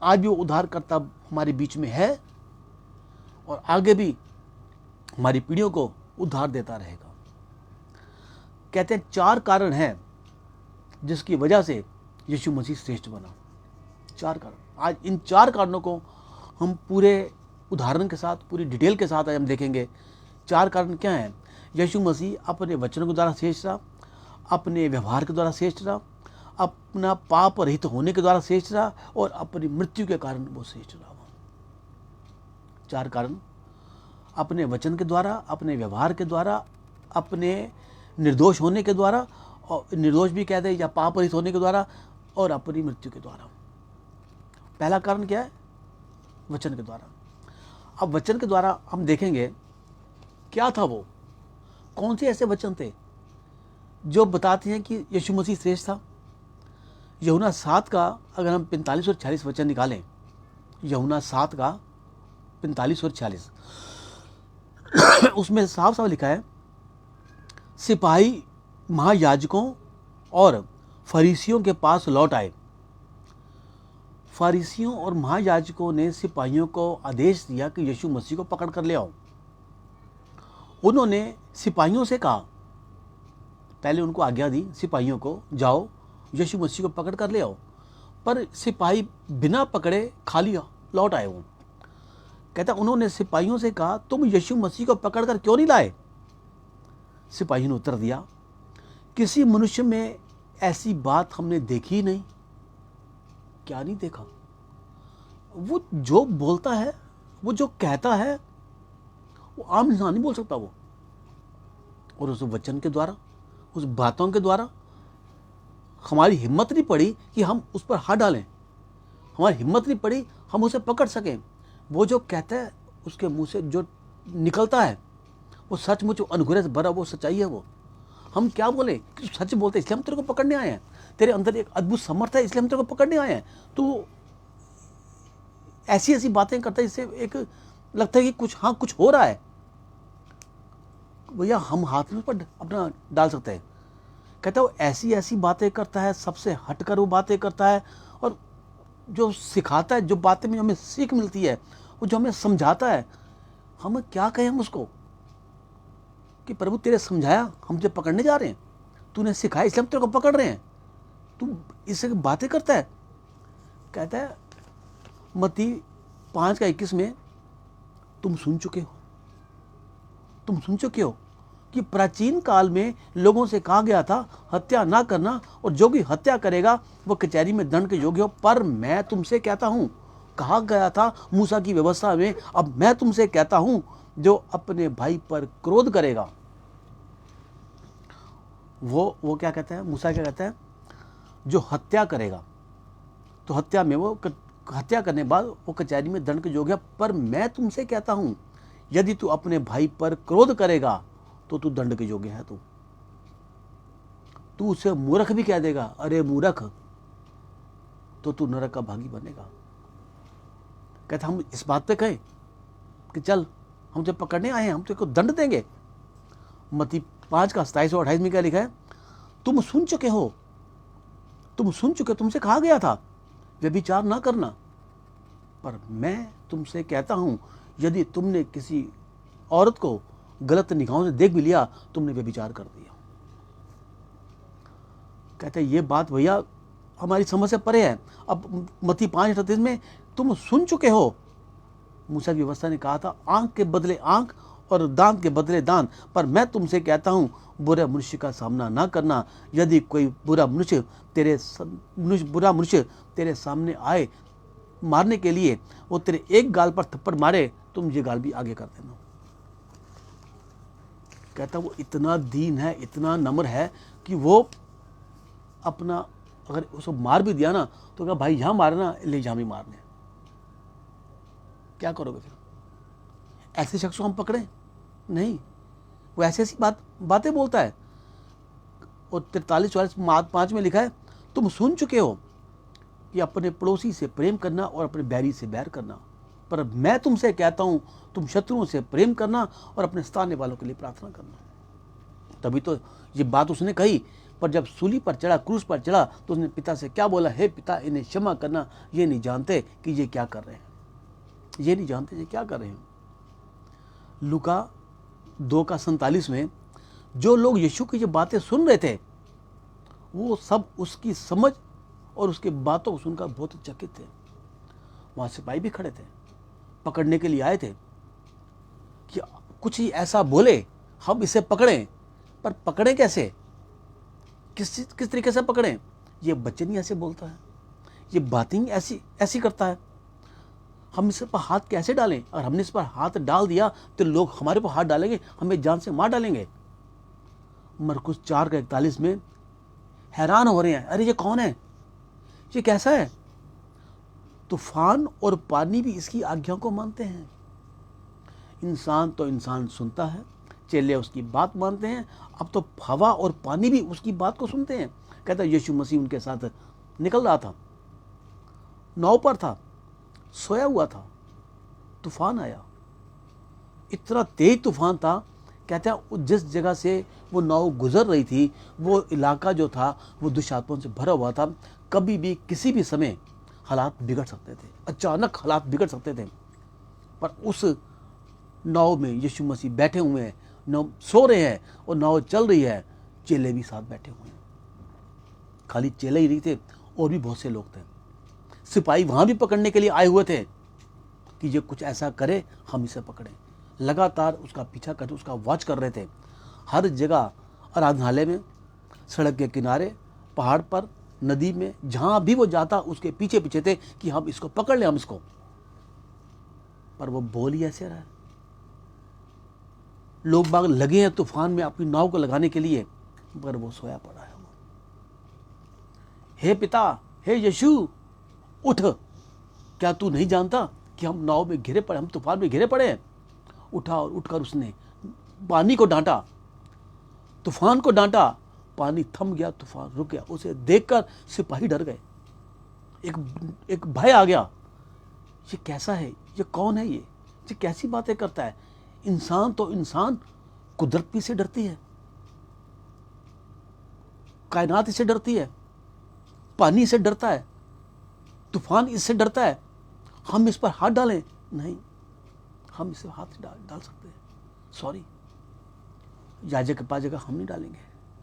आज भी वो उद्धारकर्ता हमारे बीच में है और आगे भी हमारी पीढ़ियों को उद्धार देता रहेगा। कहते हैं 4 कारण हैं जिसकी वजह से यीशु मसीह श्रेष्ठ बना। 4 कारण। आज इन 4 कारणों को हम पूरे उदाहरण के साथ, पूरी डिटेल के साथ आज हम देखेंगे। 4 कारण क्या हैं? यीशु मसीह अपने वचनों के द्वारा श्रेष्ठ रहा, अपने व्यवहार के द्वारा श्रेष्ठ रहा, अपना पाप रहित होने के द्वारा श्रेष्ठ रहा और अपनी मृत्यु के कारण वो श्रेष्ठ रहा। 4 कारण, अपने वचन के द्वारा, अपने व्यवहार के द्वारा, अपने निर्दोष होने के द्वारा, और निर्दोष भी कहते हैं या पाप रहित होने के द्वारा, और अपनी मृत्यु के द्वारा। पहला कारण क्या है? वचन के द्वारा। अब वचन के द्वारा हम देखेंगे क्या था वो, कौन से ऐसे वचन थे जो बताते हैं कि यीशु मसीह श्रेष्ठ था। यूहन्ना 7 का अगर हम 45 और 46 वचन निकालें, यूहन्ना 7 का 45 और 46 उसमें साफ साफ लिखा है, सिपाही महायाजकों और फरीसियों के पास लौट आए। फरीसियों और महायाजकों ने सिपाहियों को आदेश दिया कि यीशु मसीह को पकड़ कर ले आओ। उन्होंने सिपाहियों से कहा, पहले उनको आज्ञा दी सिपाहियों को, जाओ यीशु मसीह को पकड़ कर ले आओ, पर सिपाही बिना पकड़े खाली लौट आए। वो कहता उन्होंने सिपाहियों से कहा, तुम यीशु मसीह को पकड़ कर क्यों नहीं लाए? सिपाही ने उत्तर दिया, किसी मनुष्य में ऐसी बात हमने देखी ही नहीं। क्या नहीं देखा? वो जो बोलता है, वो जो कहता है, वो आम इंसान नहीं बोल सकता वो। और उस वचन के द्वारा, उस बातों के द्वारा हमारी हिम्मत नहीं पड़ी कि हम उस पर हाथ डालें, हमारी हिम्मत नहीं पड़ी हम उसे पकड़ सकें। वो जो कहता है, उसके मुंह से जो निकलता है, वो सचमुच अनुग्रह से भरा वो सच्चाई है। वो हम क्या बोले कि सच बोलते इसलिए हम तेरे को पकड़ने आए हैं, तेरे अंदर एक अद्भुत समर्थ है इसलिए हम तेरे को पकड़ने आए हैं। तो ऐसी ऐसी बातें करता है, इससे एक लगता है कि कुछ हो रहा है। भैया हम हाथ में पर अपना डाल सकते हैं। कहता है वो ऐसी ऐसी बातें करता है, सबसे हटकर वो बातें करता है, और जो सिखाता है, जो बातें में हमें सीख मिलती है, वो जो हमें समझाता है, हम क्या कहें हम उसको कि प्रभु तेरे समझाया, हम जब पकड़ने जा रहे हैं, तूने सिखाया इसलिए हम तेरे को पकड़ रहे हैं, तू इससे बातें करता है। कहता है मत्ती 5:21 में, तुम सुन चुके हो कि प्राचीन काल में लोगों से कहा गया था हत्या ना करना, और जो भी हत्या करेगा वो कचहरी में दंड के योग्य हो। पर मैं तुमसे कहता हूं, कहा गया था मूसा की व्यवस्था में, अब मैं तुमसे कहता हूं, जो अपने भाई पर क्रोध करेगा, वो क्या कहता है? मूसा क्या कहता है? जो हत्या करेगा तो हत्या में वो हत्या करने के बाद वो कचहरी में दंड के योग्य है। पर मैं तुमसे कहता हूं, यदि तू अपने भाई पर क्रोध करेगा तो तू दंड के योग्य है। तू उसे मूर्ख भी कह देगा, अरे मूर्ख, तो तू नरक का भागी बनेगा। कहता हम इस बात पे कहें कि चल हम तुझे पकड़ने आए हैं, हम तुझे दंड देंगे। मत्ती 5 का 27 और 28 में क्या लिखा है? तुम सुन चुके हो, तुमसे कहा गया था व्यभिचार ना करना, पर मैं तुमसे कहता हूं, यदि तुमने किसी औरत को गलत निगाहों से देख भी लिया, तुमने व्यभिचार कर दिया। कहते हैं ये बात भैया हमारी समझ से परे है। अब मत्ती 5:38 में तुम सुन चुके हो, मूसा की व्यवस्था ने कहा था आंख के बदले आंख और दांत के बदले दांत, पर मैं तुमसे कहता हूं बुरे मनुष्य का सामना ना करना। यदि कोई बुरा मनुष्य तेरे सामने आए मारने के लिए, वो तेरे एक गाल पर थप्पड़ मारे, तुम ये गाल भी आगे कर देना। कहता वो इतना दीन है, इतना नम्र है कि वो अपना अगर उसको मार भी दिया ना तो कहा भाई यहां मारना, ले यहां भी मारने। क्या करोगे फिर? ऐसे शख्स को हम पकड़े नहीं, वो ऐसी ऐसी बातें बोलता है। और 43-44-5 में लिखा है तुम सुन चुके हो कि अपने पड़ोसी से प्रेम करना और अपने बैरी से बैर करना, पर मैं तुमसे कहता हूं तुम शत्रुओं से प्रेम करना और अपने सताने वालों के लिए प्रार्थना करना। तभी तो ये बात उसने कही। पर जब सूली पर चढ़ा, क्रूस पर चढ़ा, तो उसने पिता से क्या बोला? हे पिता, इन्हें क्षमा करना, ये नहीं जानते कि ये क्या कर रहे हैं, ये नहीं जानते ये क्या कर रहे हैं। लूका 2:47 में जो लोग यीशु की ये बातें सुन रहे थे, वो सब उसकी समझ और उसकी बातों को सुनकर बहुत चकित थे। वहां सिपाही भी खड़े थे, पकड़ने के लिए आए थे कि कुछ ही ऐसा बोले हम इसे पकड़ें। पर पकड़ें कैसे? किस तरीके से पकड़ें? ये बच्चे नहीं ऐसे बोलता है, ये बातें ऐसी करता है। हम इस पर हाथ कैसे डालें? और हमने इस पर हाथ डाल दिया तो लोग हमारे पर हाथ डालेंगे, हमें जान से मार डालेंगे। मरकुस 4:41 में हैरान हो रहे हैं, अरे ये कौन है, ये कैसा है? तूफान और पानी भी इसकी आज्ञा को मानते हैं। इंसान तो इंसान सुनता है, चेले उसकी बात मानते हैं, अब तो हवा और पानी भी उसकी बात को सुनते हैं। कहता है यीशु मसीह उनके साथ निकल रहा था, नाव पर था, सोया हुआ था, तूफान आया, इतना तेज तूफान था। कहते हैं जिस जगह से वो नाव गुजर रही थी, वो इलाका जो था वो दुष्टात्माओं से भरा हुआ था। कभी भी किसी भी समय हालात बिगड़ सकते थे, अचानक हालात बिगड़ सकते थे। पर उस नाव में यीशु मसीह बैठे हुए हैं, नाव सो रहे हैं और नाव चल रही है, चेले भी साथ बैठे हुए हैं। खाली चेले ही नहीं थे, और भी बहुत से लोग थे। सिपाही वहां भी पकड़ने के लिए आए हुए थे कि ये कुछ ऐसा करे हम इसे पकड़े। लगातार उसका पीछा करते, उसका वॉच कर रहे थे। हर जगह, आराधनालय में, सड़क के किनारे, पहाड़ पर, नदी में, जहां भी वो जाता उसके पीछे पीछे थे कि हम इसको पकड़ लें, हम इसको। पर वो बोल ही ऐसे रहा है। लोग बाग लगे हैं तूफान में अपनी नाव को लगाने के लिए, पर वो सोया पड़ा है। हे पिता, हे यीशु, उठ, क्या तू नहीं जानता कि हम नाव में घिरे पड़े, हम तूफान में घिरे पड़े हैं? उठा और उठकर उसने पानी को डांटा, तूफान को डांटा, पानी थम गया, तूफान रुक गया। उसे देखकर सिपाही डर गए, एक भय आ गया। ये कैसा है, ये कौन है, ये कैसी बातें करता है? इंसान तो इंसान, कुदरत भी इससे डरती है, कायनात इससे डरती है, पानी इससे डरता है, तूफान इससे डरता है। हम इस पर हाथ डालें? नहीं, हम इसे हाथ डाल सकते हैं। सॉरी, याजक के पास जगह हम नहीं डालेंगे,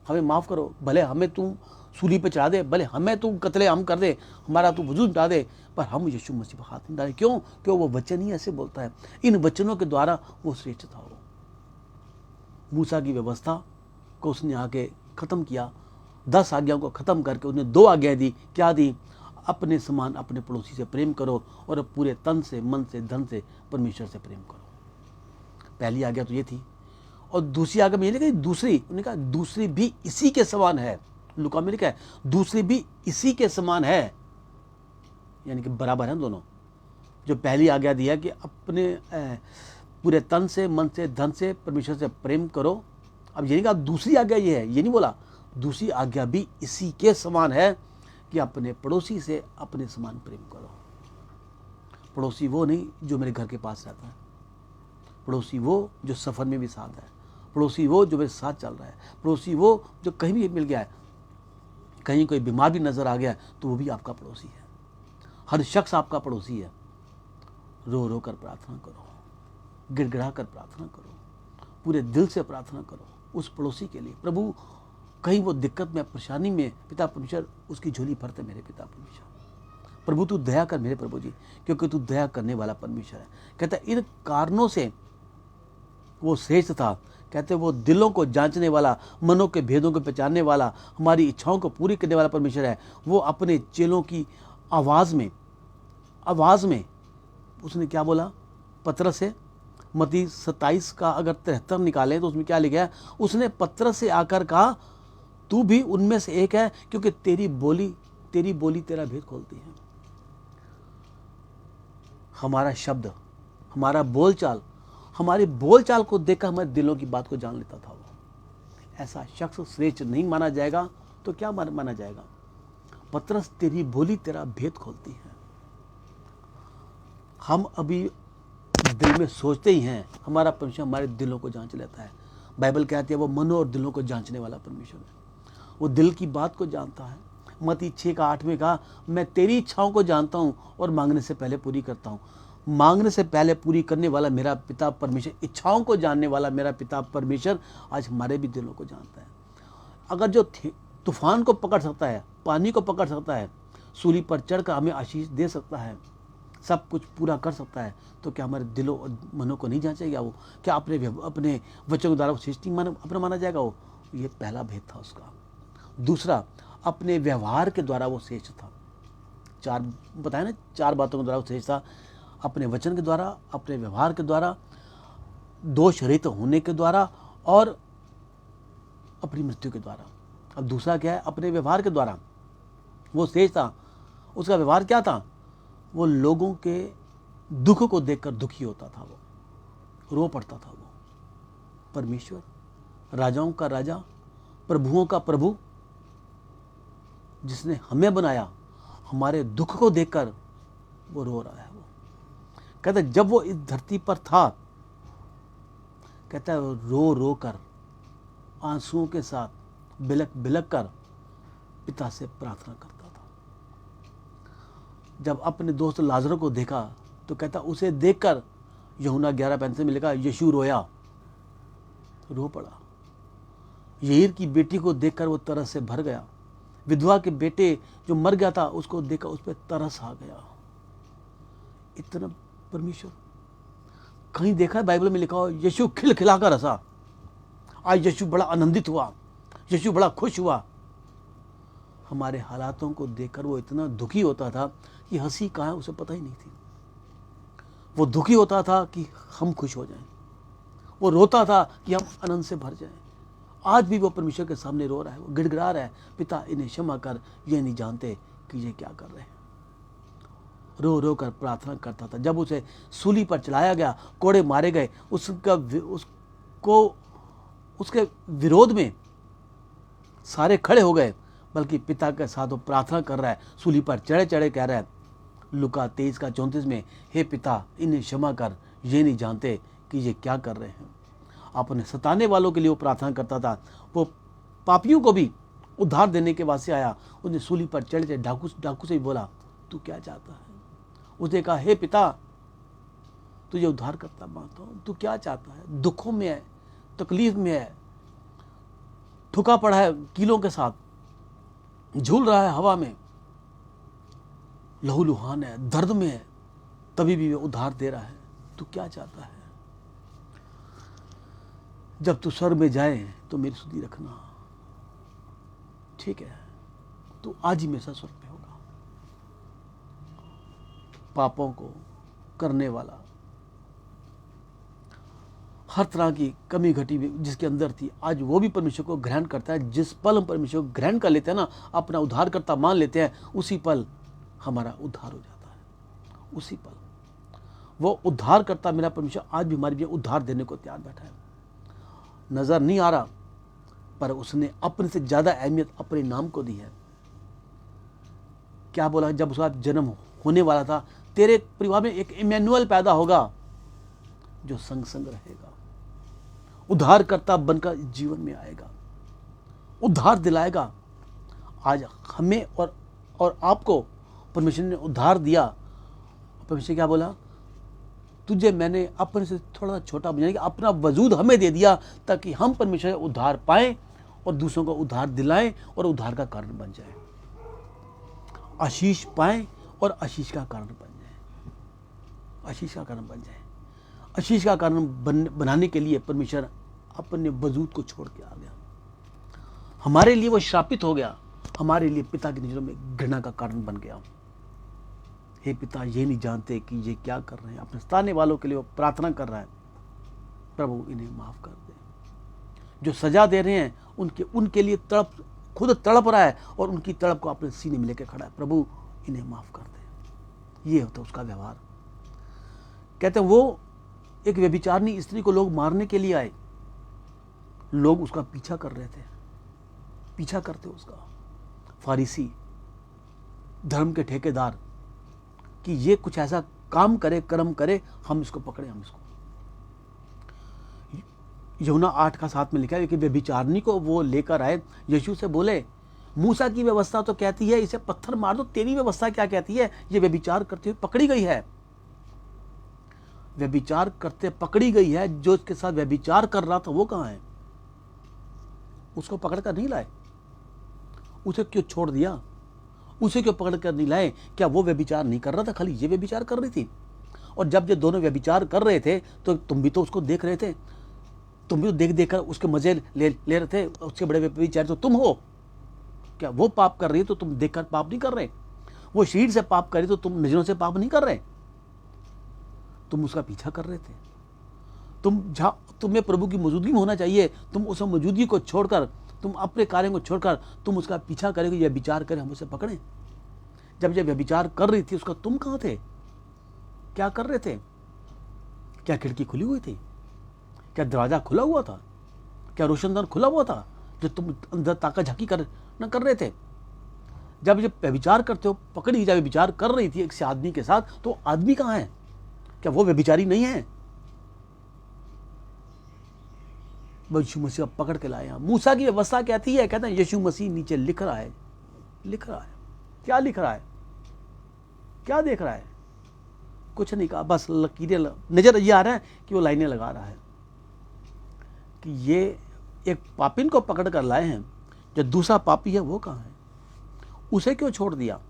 हमें माफ़ करो। भले हमें तू सूली पे चढ़ा दे, भले हमें तू कत्ले हम कर दे, हमारा तू वजूद हटा दे, पर हम यीशु मसीह पर हाथ नहीं डालें। क्यों? क्यों? वो वचन ही ऐसे बोलता है। इन वचनों के द्वारा वो श्रेष्ठ था। वो मूसा की व्यवस्था को उसने आके ख़त्म किया, 10 आज्ञाओं को ख़त्म करके उसने 2 आज्ञाएं दी। क्या दी? अपने समान अपने पड़ोसी से प्रेम करो और पूरे तन से, मन से, धन से परमेश्वर से प्रेम करो। पहली आज्ञा तो ये थी। और दूसरी आज्ञा में ये नहीं कही, दूसरी, उन्होंने कहा दूसरी भी इसी के समान है, लूका में लिखा है, दूसरी भी इसी के समान है, यानी कि बराबर है दोनों। जो पहली आज्ञा दिया कि अपने पूरे तन से, मन से, धन से परमेश्वर से प्रेम करो। अब ये नहीं कहा दूसरी आज्ञा ये है, ये नहीं बोला, दूसरी आज्ञा भी इसी के समान है कि अपने पड़ोसी से अपने समान प्रेम करो। पड़ोसी वो नहीं जो मेरे घर के पास रहता है, पड़ोसी वो जो सफ़र में भी साथ है, पड़ोसी वो जो मेरे साथ चल रहा है, पड़ोसी वो जो कहीं भी मिल गया है, कहीं कोई बीमार भी नज़र आ गया तो वो भी आपका पड़ोसी है। हर शख्स आपका पड़ोसी है। रो रो कर प्रार्थना करो, गिड़गिड़ा कर प्रार्थना करो, पूरे दिल से प्रार्थना करो उस पड़ोसी के लिए। प्रभु कहीं वो दिक्कत में, परेशानी में, पिता परमेश्वर उसकी झोली भरते मेरे पिता परमेश्वर। प्रभु तू दया कर मेरे प्रभु जी, क्योंकि तू दया करने वाला परमेश्वर है। कहता है इन कारणों से वो श्रेष्ठ था। कहते वो दिलों को जांचने वाला, मनों के भेदों को पहचानने वाला, हमारी इच्छाओं को पूरी करने वाला परमेश्वर है। वो अपने चेलों की आवाज़ में उसने क्या बोला? पत्रस से मत्ती 27 का अगर 73 निकालें तो उसमें क्या लिखा है? उसने पत्रस से आकर कहा तू भी उनमें से एक है, क्योंकि तेरी बोली तेरा भेद खोलती है। हमारा शब्द, हमारा बोलचाल, हमारी बोलचाल को देखकर हमारे दिलों की बात को जान लेता था वो। ऐसा शख्स श्रेष्ठ नहीं माना जाएगा तो क्या माना जाएगा? पत्रस तेरी बोली तेरा भेद खोलती है। हम अभी दिल में सोचते ही हैं, हमारा परमेश्वर हमारे दिलों को जांच लेता है। बाइबल कहती है वो मनों और दिलों को जांचने वाला परमेश्वर है। वो दिल की बात को जानता है। मत्ती 6:8 में कहा मैं तेरी इच्छाओं को जानता हूँ और मांगने से पहले पूरी करता हूँ। मांगने से पहले पूरी करने वाला मेरा पिता परमेश्वर, इच्छाओं को जानने वाला मेरा पिता परमेश्वर आज हमारे भी दिलों को जानता है। अगर जो तूफान को पकड़ सकता है, पानी को पकड़ सकता है, सूली पर चढ़कर हमें आशीष दे सकता है, सब कुछ पूरा कर सकता है, तो क्या हमारे दिलों और मनों को नहीं जांचेगा वो? क्या अपने वचनों के द्वारा श्रेष्ठ अपना माना जाएगा वो? ये पहला भेद था उसका। दूसरा, अपने व्यवहार के द्वारा वो श्रेष्ठ था। चार बताया ना, 4 बातों के द्वारा वो श्रेष्ठ था। अपने वचन के द्वारा, अपने व्यवहार के द्वारा, दोष रहित होने के द्वारा और अपनी मृत्यु के द्वारा। अब दूसरा क्या है? अपने व्यवहार के द्वारा वो श्रेष्ठ था। उसका व्यवहार क्या था? वो लोगों के दुख को देखकर दुखी होता था, वो रो पड़ता था। वो परमेश्वर, राजाओं का राजा, प्रभुओं का प्रभु, जिसने हमें बनाया, हमारे दुख को देखकर वो रो रहा है। वो कहता है जब वो इस धरती पर था, कहता है रो रो कर, आंसुओं के साथ बिलक बिलक कर पिता से प्रार्थना करता था। जब अपने दोस्त लाजर को देखा तो कहता उसे देखकर, यूहन्ना 11:35 में लिखा, यीशु रोया, रो पड़ा। यहीर की बेटी को देखकर वो तरस से भर गया। विधवा के बेटे जो मर गया था उसको देखकर उस पर तरस आ गया। इतना परमेश्वर, कहीं देखा है बाइबल में लिखा हो यीशु खिलखिलाकर हंसा? आज यीशु बड़ा आनंदित हुआ, यीशु बड़ा खुश हुआ। हमारे हालातों को देखकर वो इतना दुखी होता था कि हंसी कहाँ है उसे पता ही नहीं थी। वो दुखी होता था कि हम खुश हो जाएं, वो रोता था कि हम आनंद से भर जाएं। आज भी वो परमेश्वर के सामने रो रहा है, वो गिड़गिड़ा रहा है, पिता इन्हें क्षमा कर, ये नहीं जानते कि ये क्या कर रहे हैं। रो रो कर प्रार्थना करता था। जब उसे सूली पर चलाया गया, कोड़े मारे गए, उसके विरोध में सारे खड़े हो गए, बल्कि पिता के साथ वो प्रार्थना कर रहा है। सूली पर चढ़े चढ़े कह रहा है लूका 23:34 में, हे पिता इन्हें क्षमा कर, ये नहीं जानते कि ये क्या कर रहे हैं। अपने सताने वालों के लिए वो प्रार्थना करता था। वो पापियों को भी उद्धार देने के वास्ते आया। उसने सूली पर चढ़े चढ़े डाकू से भी बोला तू क्या चाहता है? उसने कहा हे पिता तुझे उद्धार करता मांगता हूँ, तू क्या चाहता है? दुखों में है, तकलीफ में है, ठुका पड़ा है, कीलों के साथ झूल रहा है हवा में, लहूलुहान है, दर्द में है, तभी भी वो उद्धार दे रहा है। तू क्या चाहता है? जब तू स्वर्ग में जाए तो मेरी सुधि रखना। ठीक है, तू आज ही मेरे साथ स्वर्ग में होगा। पापों को करने वाला, हर तरह की कमी घटी जिसके अंदर थी, आज वो भी परमेश्वर को ग्रहण करता है। जिस पल हम परमेश्वर को ग्रहण कर लेते हैं ना, अपना उद्धारकर्ता मान लेते हैं, उसी पल हमारा उद्धार हो जाता है। उसी पल वो उद्धारकर्ता मेरा परमेश्वर आज भी हमारे लिए उद्धार देने को तैयार बैठा है। नजर नहीं आ रहा, पर उसने अपने से ज्यादा अहमियत अपने नाम को दी है। क्या बोला, जब उसका जन्म होने वाला था, तेरे परिवार में एक इमैनुअल पैदा होगा जो संग संग रहेगा, उद्धारकर्ता बनकर जीवन में आएगा, उद्धार दिलाएगा। आज हमें और आपको परमेश्वर ने उद्धार दिया। परमेश्वर क्या बोला, तुझे मैंने अपने से थोड़ा छोटा बनाया, अपना वजूद हमें दे दिया ताकि हम परमेश्वर से उद्धार पाएं और दूसरों को उद्धार दिलाएं और उद्धार का कारण बन जाए, आशीष पाएं और आशीष का कारण बन जाए, आशीष का कारण बन जाए। आशीष का कारण बनाने के लिए परमेश्वर अपने वजूद को छोड़ के आ गया। हमारे लिए वो श्रापित हो गया, हमारे लिए पिता की नजरों में घृणा का कारण बन गया। हे पिता, ये नहीं जानते कि ये क्या कर रहे हैं। अपने सताने वालों के लिए वो प्रार्थना कर रहा है, प्रभु इन्हें माफ कर दे। जो सजा दे रहे हैं उनके लिए खुद तड़प रहा है और उनकी तड़प को अपने सीने में लेकर खड़ा है, प्रभु इन्हें माफ कर दे। ये होता उसका व्यवहार। कहते हैं वो एक व्यभिचारिणी स्त्री को लोग मारने के लिए आए, लोग उसका पीछा कर रहे थे, पीछा करते उसका। फारिसी, धर्म के ठेकेदार, कि ये कुछ ऐसा काम करे, कर्म करे, हम इसको पकड़े, हम इसको। यूहन्ना 8:7 में लिखा है कि व्यभिचारिणी को वो लेकर आए, यीशु से बोले, मूसा की व्यवस्था तो कहती है इसे पत्थर मार दो, तेरी व्यवस्था क्या कहती है? ये व्यभिचार करते हुए पकड़ी गई है, व्यभिचार करते पकड़ी गई है। जो इसके साथ व्यभिचार कर रहा था वो कहां है? उसको पकड़ कर नहीं लाए, उसे क्यों छोड़ दिया? उसे क्यों पकड़ कर नहीं लाए? क्या वो व्यभिचार नहीं कर रहा था, खाली ये व्यभिचार कर रही थी? और जब ये दोनों व्यभिचार कर रहे थे तो तुम भी तो उसको देख रहे थे, तुम भी तो देख कर उसके मजे ले रहे थे। उसके बड़े व्यभिचार तो तुम हो। क्या वो पाप कर रही है तो तुम देखकर पाप नहीं कर रहे? वो शरीर से पाप कर रही तो तुम नजरों से पाप नहीं कर रहे? तुम उसका पीछा कर रहे थे। तुम्हें प्रभु की मौजूदगी में होना चाहिए। तुम उस मौजूदगी को छोड़कर, तुम अपने कार्य को छोड़कर तुम उसका पीछा करेंगे, यह विचार करें हम उसे पकड़ें। जब यह विचार कर रही थी, उसका तुम कहां थे? क्या कर रहे थे? क्या खिड़की खुली हुई थी? क्या दरवाजा खुला हुआ था? क्या रोशनदान खुला हुआ था जो तुम अंदर ताका झाकी कर कर रहे थे? जब व्यभिचार करते हो, पकड़ी, जब विचार कर रही थी एक आदमी के साथ, तो आदमी कहां है? क्या वो व्यभिचारी नहीं है? यीशु मसीह पकड़ के लाए। मूसा की व्यवस्था कहती है, कहते हैं यीशु मसीह नीचे लिख रहा है, लिख रहा है। क्या लिख रहा है? क्या देख रहा है? कुछ नहीं कहा, बस लकीरें नजर ये आ रहा है कि वो लाइनें लगा रहा है कि ये एक पापिन को पकड़ कर लाए हैं, जो दूसरा पापी है वो कहां है? उसे क्यों छोड़ दिया?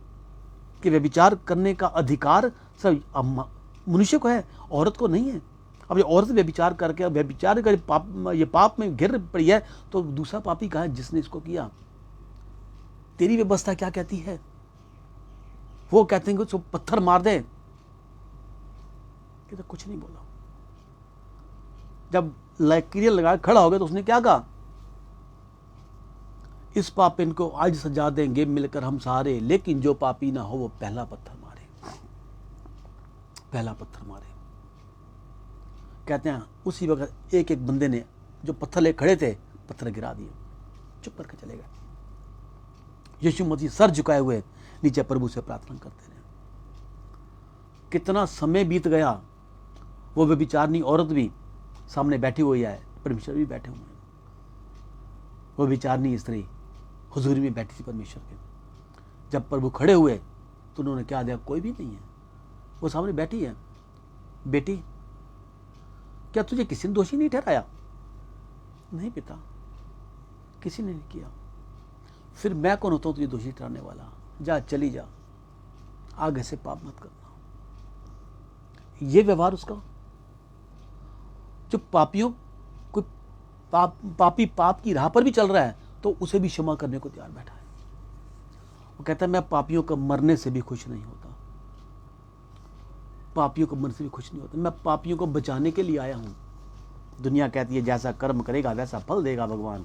कि व्यभिचार करने का अधिकार सब मनुष्य को है, औरत को नहीं है। अब ये औरत व्यभिचार करके, व्यभिचार कर ये पाप में घिर पड़ी है, तो दूसरा पापी कहां है जिसने इसको किया? तेरी व्यवस्था क्या कहती है? वो कहते हैं कि पत्थर मार दे, तो कुछ नहीं बोला। जब लकीरें लगा खड़ा हो गया तो उसने क्या कहा? इस पापिन को आज सजा देंगे मिलकर हम सारे, लेकिन जो पापी ना हो वो पहला पत्थर मारे, पहला पत्थर मारे। कहते हैं उसी वक्त एक एक बंदे ने, जो पत्थर ले खड़े थे, पत्थर गिरा दिए, चुप करके चले गए। यीशु मसीह सर झुकाए हुए नीचे प्रभु से प्रार्थना करते रहे। कितना समय बीत गया, वो व्यभिचारिणी औरत भी सामने बैठी हुई है, परमेश्वर भी बैठे हुए हैं। वो व्यभिचारिणी स्त्री हुजूरी में बैठी थी परमेश्वर के। जब प्रभु खड़े हुए तो उन्होंने क्या दिया? कोई भी नहीं है, वो सामने बैठी है। बेटी, क्या तुझे किसी ने दोषी नहीं ठहराया? नहीं पिता, किसी ने नहीं किया। फिर मैं कौन होता हूं तुझे दोषी ठहराने वाला? जा, चली जा, आगे से पाप मत करना। ये व्यवहार उसका, जो पापियों को पापी पाप की राह पर भी चल रहा है तो उसे भी क्षमा करने को तैयार बैठा है। वो कहता है मैं पापियों का मरने से भी खुश नहीं होता, पापियों को मरने से भी खुश नहीं होता। मैं पापियों को बचाने के लिए आया हूं, दुनिया कहती है जैसा कर्म करेगा वैसा फल देगा भगवान,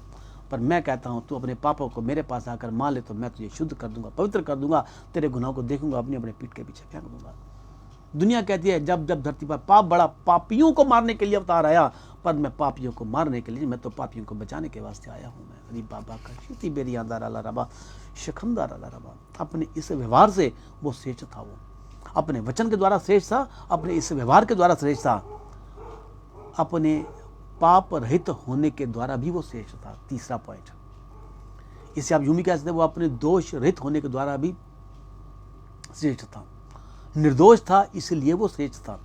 पर मैं कहता हूँ तू अपने पापों को मेरे पास आकर मान ले तो मैं तुझे शुद्ध कर दूंगा, पवित्र कर दूंगा, तेरे गुनाहों को देखूंगा, अपने अपने पीठ के पीछे फेंक दूंगा। दुनिया कहती है जब जब धरती पर पाप बड़ा, पापियों को मारने के लिए अवतार आया, पर मैं पापियों को मारने के लिए, मैं तो पापियों को बचाने के वास्ते आया हूँ। मैं अरे बाबा का शीती बेरी आंदारा रबा शखमदारा रबा। अपने इस व्यवहार से वो श्रेष्ठ था, वो अपने वचन के द्वारा श्रेष्ठ था, अपने इस व्यवहार के द्वारा श्रेष्ठ था, अपने पाप रहित होने के द्वारा भी वो श्रेष्ठ था। तीसरा पॉइंट, इसे आप यूं भी कह सकते हैं वो अपने दोष रहित होने के द्वारा भी श्रेष्ठ था। निर्दोष था इसलिए वो श्रेष्ठ था,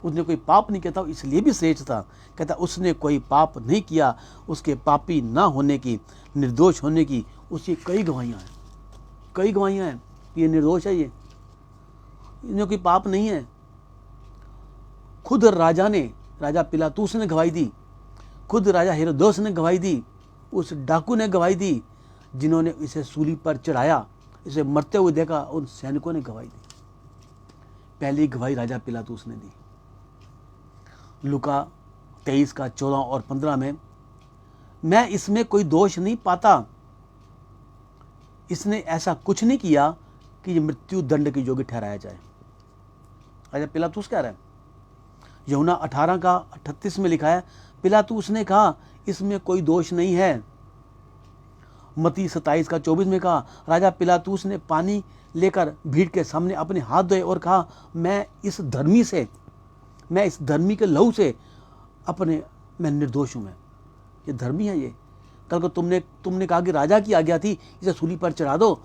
उसने कोई पाप नहीं किया था इसलिए भी श्रेष्ठ था। कहता उसने कोई पाप नहीं किया, उसके पापी ना होने की, निर्दोष होने की उसकी कई गवाहियां हैं, कई गवाहियां हैं। ये निर्दोष है, ये इन्हें कोई पाप नहीं है। खुद राजा पिलातूस ने गवाही दी, खुद राजा हेरोदेस ने गवाही दी, उस डाकू ने गवाही दी, जिन्होंने इसे सूली पर चढ़ाया, इसे मरते हुए देखा, उन सैनिकों ने गवाही दी। पहली गवाही राजा पिलातूस ने दी। लूका 23 का 14 और 15 में, मैं इसमें कोई दोष नहीं पाता, इसने ऐसा कुछ नहीं किया कि ये मृत्यु दंड के योग्य ठहराया जाए। राजा पिलातूस कह रहा है। यूहन्ना 18 का 38 में लिखा है, पिलातूस ने कहा इसमें कोई दोष नहीं है। मत्ती 27 का 24 में कहा, राजा पिलातूस ने पानी लेकर भीड़ के सामने अपने हाथ धोए और कहा, मैं इस धर्मी के लहू से मैं निर्दोष हूं। मैं ये धर्मी है। ये कल को तुमने कहा कि राजा की आज्ञा थी इसे सूली पर चढ़ा दो,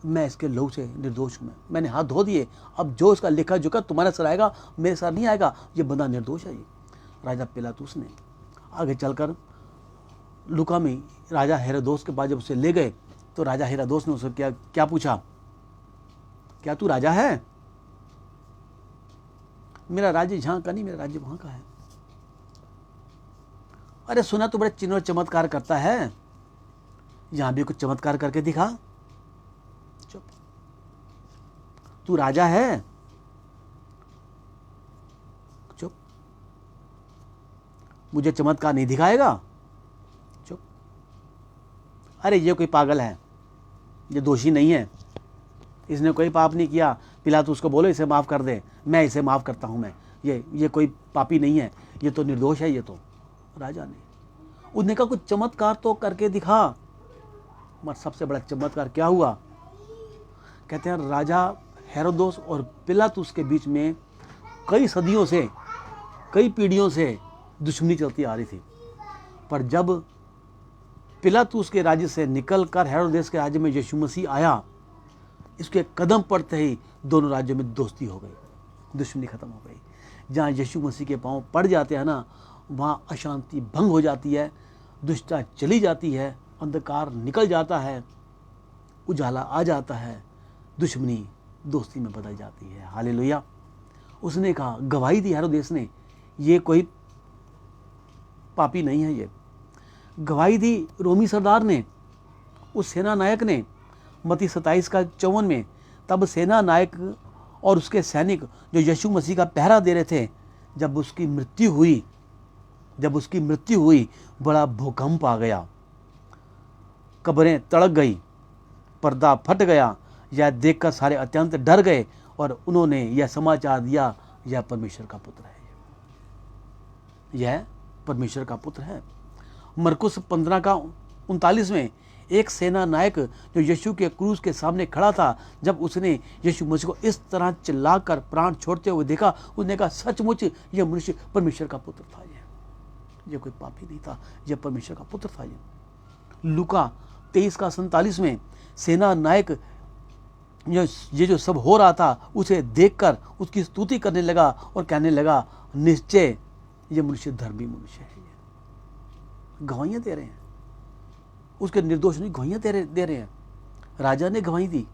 मैं इसके लहू से निर्दोष हूं। मैंने हाथ धो दिए, अब जो इसका लेखा जोखा तुम्हारे सर आएगा, मेरे सर नहीं आएगा। ये बंदा निर्दोष है। ये राजा पिलातूस ने आगे चलकर लूका में राजा हेरोदेस के पास जब उसे ले गए तो राजा हेरोदेस ने उसे क्या पूछा, क्या तू राजा है? मेरा राज्य यहाँ का नहीं, मेरा राज्य वहां का है। अरे सुना तू बड़े चिन्ह और चमत्कार करता है, यहां भी कुछ चमत्कार करके दिखा। चुप। तू राजा है? चुप। मुझे चमत्कार नहीं दिखाएगा? चुप। अरे ये कोई पागल है, ये दोषी नहीं है, इसने कोई पाप नहीं किया। पिलातूस को बोलो इसे माफ कर दे, मैं इसे माफ करता हूं। मैं ये कोई पापी नहीं है, ये तो निर्दोष है। ये तो राजा ने उसने कहा कुछ चमत्कार तो करके दिखा। मगर सबसे बड़ा चमत्कार क्या हुआ? कहते हैं राजा हेरोदेस और पिलातूस के बीच में कई सदियों से, कई पीढ़ियों से दुश्मनी चलती आ रही थी। पर जब पिलातूस के राज्य से निकलकर हेरोदेस के राज्य में यीशु मसीह आया, इसके कदम पड़ते ही दोनों राज्यों में दोस्ती हो गई, दुश्मनी खत्म हो गई। जहाँ यीशु मसीह के पांव पड़ जाते हैं ना, वहाँ अशांति भंग हो जाती है, दुष्टता चली जाती है, अंधकार निकल जाता है, उजाला आ जाता है, दुश्मनी दोस्ती में बदल जाती है। हालेलुया। उसने कहा, गवाही दी हेरोदेस ने, ये कोई पापी नहीं है। ये गवाही दी रोमी सरदार ने, उस सेना नायक ने। मत्ती 27 का 54 में, तब सेना नायक और उसके सैनिक जो यीशु मसीह का पहरा दे रहे थे, जब उसकी मृत्यु हुई बड़ा भूकंप आ गया, कब्रें तड़क गई, पर्दा फट गया। यह देखकर सारे अत्यंत डर गए और उन्होंने यह समाचार दिया, यह परमेश्वर का पुत्र है, यह परमेश्वर का पुत्र है। मरकुस 15 का 39 में, एक सेना नायक जो यीशु के क्रूस के सामने खड़ा था, जब उसने यीशु मसीह को इस तरह चिल्लाकर प्राण छोड़ते हुए देखा, उसने कहा सचमुच यह मनुष्य परमेश्वर का पुत्र था। यह कोई पापी नहीं था, यह परमेश्वर का पुत्र था। लूका 23 का 47 में, सेना नायक ये जो सब हो रहा था उसे देखकर उसकी स्तुति करने लगा और कहने लगा, निश्चय ये मनुष्य धर्मी मनुष्य है। गवाहियां दे रहे हैं, उसके निर्दोष नहीं, गवाहियां दे रहे हैं। राजा ने गवाही दी,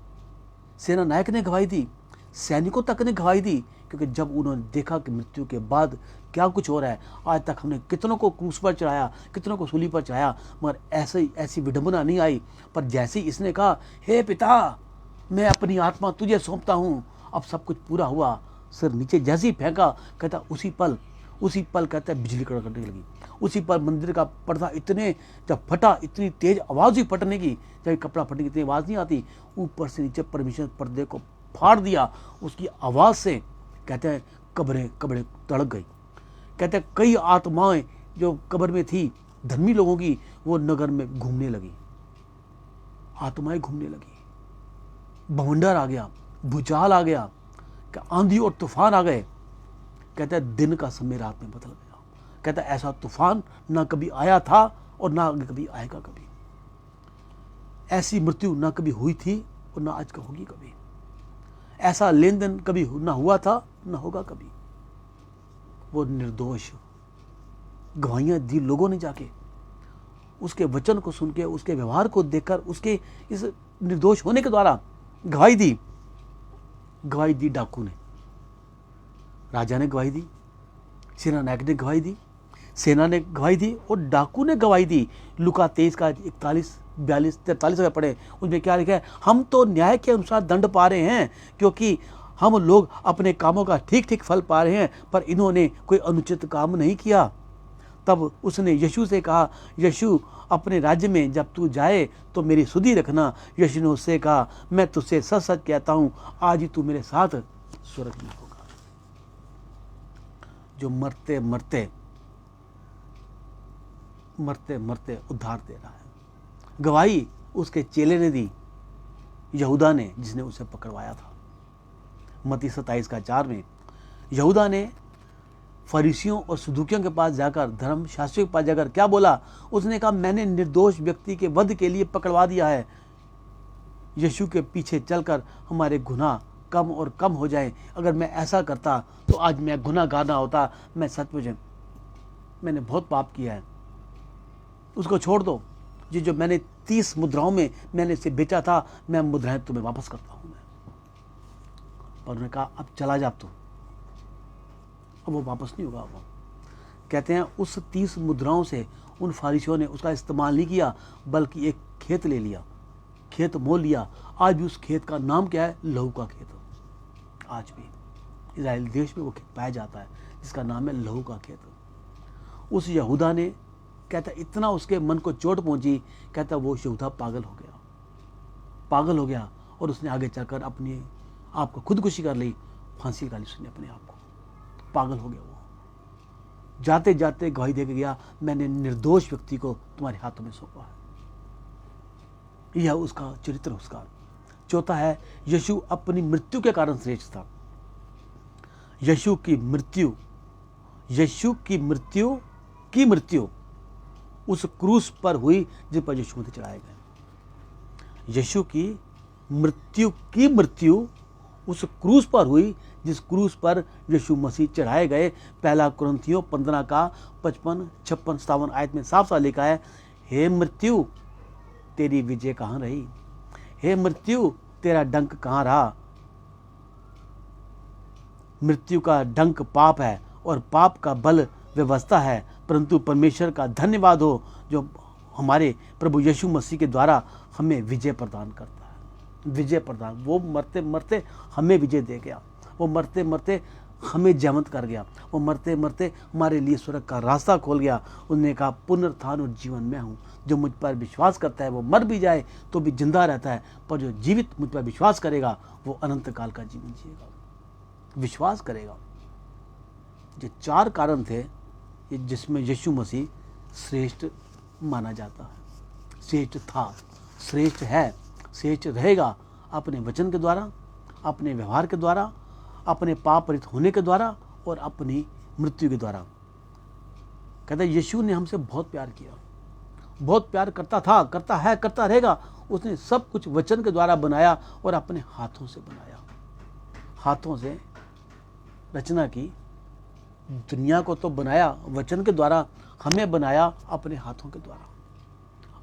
सेना नायक ने गवाही दी, सैनिकों तक ने गवाही दी, क्योंकि जब उन्होंने देखा कि मृत्यु के बाद क्या कुछ हो रहा है। आज तक हमने कितनों को क्रूस पर चढ़ाया, कितनों को सूली पर चढ़ाया, मगर ऐसी विडंबना नहीं आई। पर जैसे ही इसने कहा, हे पिता, मैं अपनी आत्मा तुझे सौंपता हूँ, अब सब कुछ पूरा हुआ, सिर नीचे जैसे ही फेंका, कहता उसी उसी पल कहता है बिजली कड़कने लगी। उसी पर मंदिर का पर्दा इतने जब फटा, इतनी तेज आवाज़ हुई फटने की, जब कपड़ा फटने की इतनी आवाज़ नहीं आती, ऊपर से नीचे परमेश्वर पर्दे को फाड़ दिया। उसकी आवाज़ से कहते हैं कब्रें कब्रें तड़क गई। कहते हैं कई आत्माएं जो कब्र में थी धर्मी लोगों की, वो नगर में घूमने लगी, आत्माएं घूमने लगी। बवंडर आ गया, भूचाल आ गया, आंधी और तूफान आ गए। कहता है दिन का समय रात में बदल गया। कहता है ऐसा तूफान ना कभी आया था और ना कभी आएगा कभी। ऐसी मृत्यु ना कभी हुई थी और ना आज का होगी कभी। ऐसा लेन देन कभी ना हुआ था ना होगा कभी। वो निर्दोष गवाहियां दी लोगों ने जाके, उसके वचन को सुन के, उसके व्यवहार को देखकर, उसके इस निर्दोष होने के द्वारा गवाही दी। गवाही दी डाकू ने, राजा ने गवाही दी, सेना नायक ने गवाही दी, सेना ने गवाही दी और डाकू ने गवाही दी। लुका 23 का 41, 42, 43 अगर पढ़े, उसमें क्या लिखा है? हम तो न्याय के अनुसार दंड पा रहे हैं क्योंकि हम लोग अपने कामों का ठीक ठीक फल पा रहे हैं, पर इन्होंने कोई अनुचित काम नहीं किया। तब उसने यीशु से कहा, यीशु अपने राज्य में जब तू जाए तो मेरी सुधि रखना। यीशु ने उससे कहा, मैं तुझसे सच सच कहता हूँ, आज ही तू मेरे साथ स्वर्ग में होगा। जो मरते मरते मरते मरते उद्धार दे रहा है। गवाही उसके चेले ने दी, यहूदा ने, जिसने उसे पकड़वाया था। मत्ती 27 का 4 में यहूदा ने फरीसियों और सदूकियों के पास जाकर, धर्म शास्त्रियों के पास जाकर क्या बोला? उसने कहा, मैंने निर्दोष व्यक्ति के वध के लिए पकड़वा दिया है। यीशु के पीछे चलकर हमारे गुनाह कम और कम हो जाए। अगर मैं ऐसा करता तो आज मैं गुनाहगार ना होता। मैं सचमुच मैंने बहुत पाप किया है, उसको छोड़ दो। ये जो मैंने 30 मुद्राओं में मैंने इसे बेचा था, मैं मुद्राएं तुम्हें वापस करता हूं। पर उन्होंने कहा, अब चला जा तू। अब वो वापस नहीं होगा। वो कहते हैं उस 30 मुद्राओं से उन फारिसियों ने उसका इस्तेमाल नहीं किया, बल्कि एक खेत ले लिया, खेत मोल लिया। आज भी उस खेत का नाम क्या है? लहू का खेत। आज भी इजराइल देश में वो खेत पाया जाता है जिसका नाम है लहू का खेत। उस यहूदा ने, कहता इतना उसके मन को चोट पहुंची, कहता वो यहूदा पागल हो गया, पागल हो गया। और उसने आगे चलकर अपने आप को खुदकुशी कर ली, फांसी लगा ली उसने अपने आप को। पागल हो गया वो। जाते जाते गवाही दे के गया, मैंने निर्दोष व्यक्ति को तुम्हारे हाथों में सौंपा है। यह उसका चरित्र। उसका चौथा है, यीशु अपनी मृत्यु के कारण श्रेष्ठ था। यीशु की मृत्यु, यीशु की मृत्यु उस क्रूस पर हुई जिस पर यीशु मसीह चढ़ाए गए। यीशु की मृत्यु उस क्रूस पर हुई जिस क्रूस पर यीशु मसीह चढ़ाए गए। पहला कुरिन्थियों 15 का 55, 56, 57 आयत में साफ साफ लिखा है, हे मृत्यु तेरी विजय कहाँ रही? हे मृत्यु तेरा डंक कहाँ रहा? मृत्यु का डंक पाप है और पाप का बल व्यवस्था है, परंतु परमेश्वर का धन्यवाद हो जो हमारे प्रभु यीशु मसीह के द्वारा हमें विजय प्रदान करता है। विजय प्रदान, वो मरते मरते हमें विजय दे गया, वो मरते मरते हमें जयवंत कर गया, वो मरते मरते हमारे लिए स्वर्ग का रास्ता खोल गया। उन्होंने कहा, पुनरुत्थान और जीवन में हूँ, जो मुझ पर विश्वास करता है वो मर भी जाए तो भी जिंदा रहता है, पर जो जीवित मुझ पर विश्वास करेगा वो अनंत काल का जीवन जिएगा, विश्वास करेगा। ये 4 कारण थे जिसमें यीशु मसीह श्रेष्ठ माना जाता है। श्रेष्ठ था, श्रेष्ठ है, श्रेष्ठ रहेगा अपने वचन के द्वारा, अपने व्यवहार के द्वारा, अपने पाप रहित होने के द्वारा और अपनी मृत्यु के द्वारा। कहता है यीशु ने हमसे बहुत प्यार किया, बहुत प्यार करता था, करता है, करता रहेगा। उसने सब कुछ वचन के द्वारा बनाया और अपने हाथों से बनाया, हाथों से रचना की। दुनिया को तो बनाया वचन के द्वारा, हमें बनाया अपने हाथों के द्वारा।